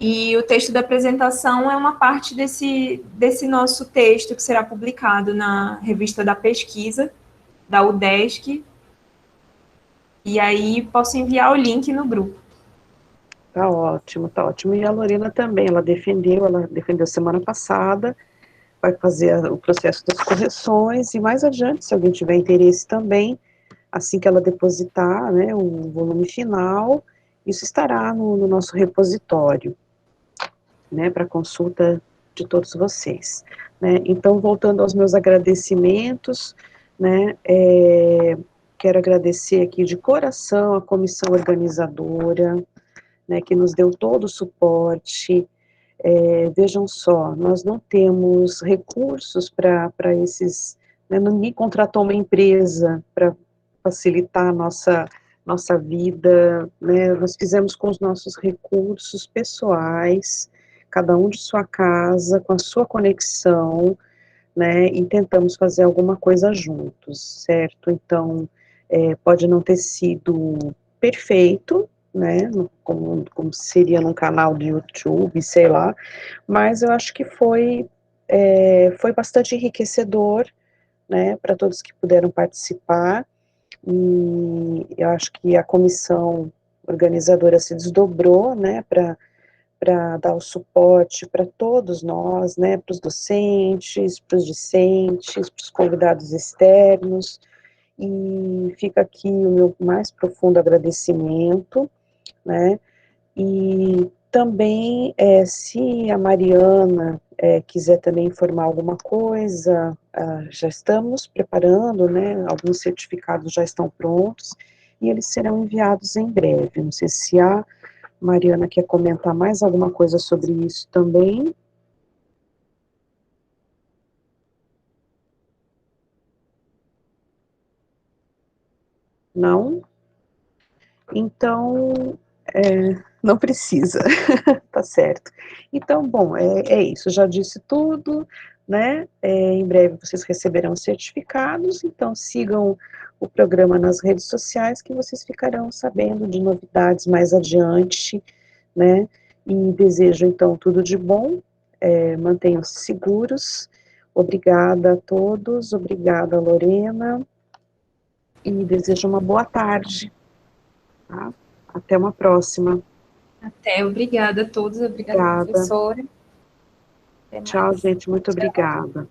e o texto da apresentação é uma parte desse nosso texto que será publicado na revista da pesquisa, da UDESC, e aí posso enviar o link no grupo. Tá ótimo, tá ótimo. E a Lorena também, ela defendeu semana passada, vai fazer o processo das correções, e mais adiante, se alguém tiver interesse também, assim que ela depositar, né, o volume final, isso estará no nosso repositório, né, para consulta de todos vocês, né. Então, voltando aos meus agradecimentos, né, quero agradecer aqui de coração a comissão organizadora, né, que nos deu todo o suporte. Vejam só, nós não temos recursos para esses, né, ninguém contratou uma empresa para facilitar a nossa vida, né, nós fizemos com os nossos recursos pessoais, cada um de sua casa, com a sua conexão, né, e tentamos fazer alguma coisa juntos, certo? Então, pode não ter sido perfeito, né, como seria num canal do YouTube, sei lá, mas eu acho que foi bastante enriquecedor, né, para todos que puderam participar, e eu acho que a comissão organizadora se desdobrou, né, para dar o suporte para todos nós, né, para os docentes, para os discentes, para os convidados externos, e fica aqui o meu mais profundo agradecimento, né, e também, se a Mariana, quiser também informar alguma coisa, já estamos preparando, né, alguns certificados já estão prontos, e eles serão enviados em breve. Não sei se a Mariana quer comentar mais alguma coisa sobre isso também. Não? Então, não precisa, tá certo. Então, bom, é isso, já disse tudo, né, em breve vocês receberão os certificados, então sigam o programa nas redes sociais que vocês ficarão sabendo de novidades mais adiante, né, e desejo, então, tudo de bom, mantenham-se seguros, obrigada a todos, obrigada, Lorena, e desejo uma boa tarde, tá? Até uma próxima. Até, obrigada a todos, obrigada, Obrigada. professora. Até Tchau, mais. gente, muito Tchau. obrigada.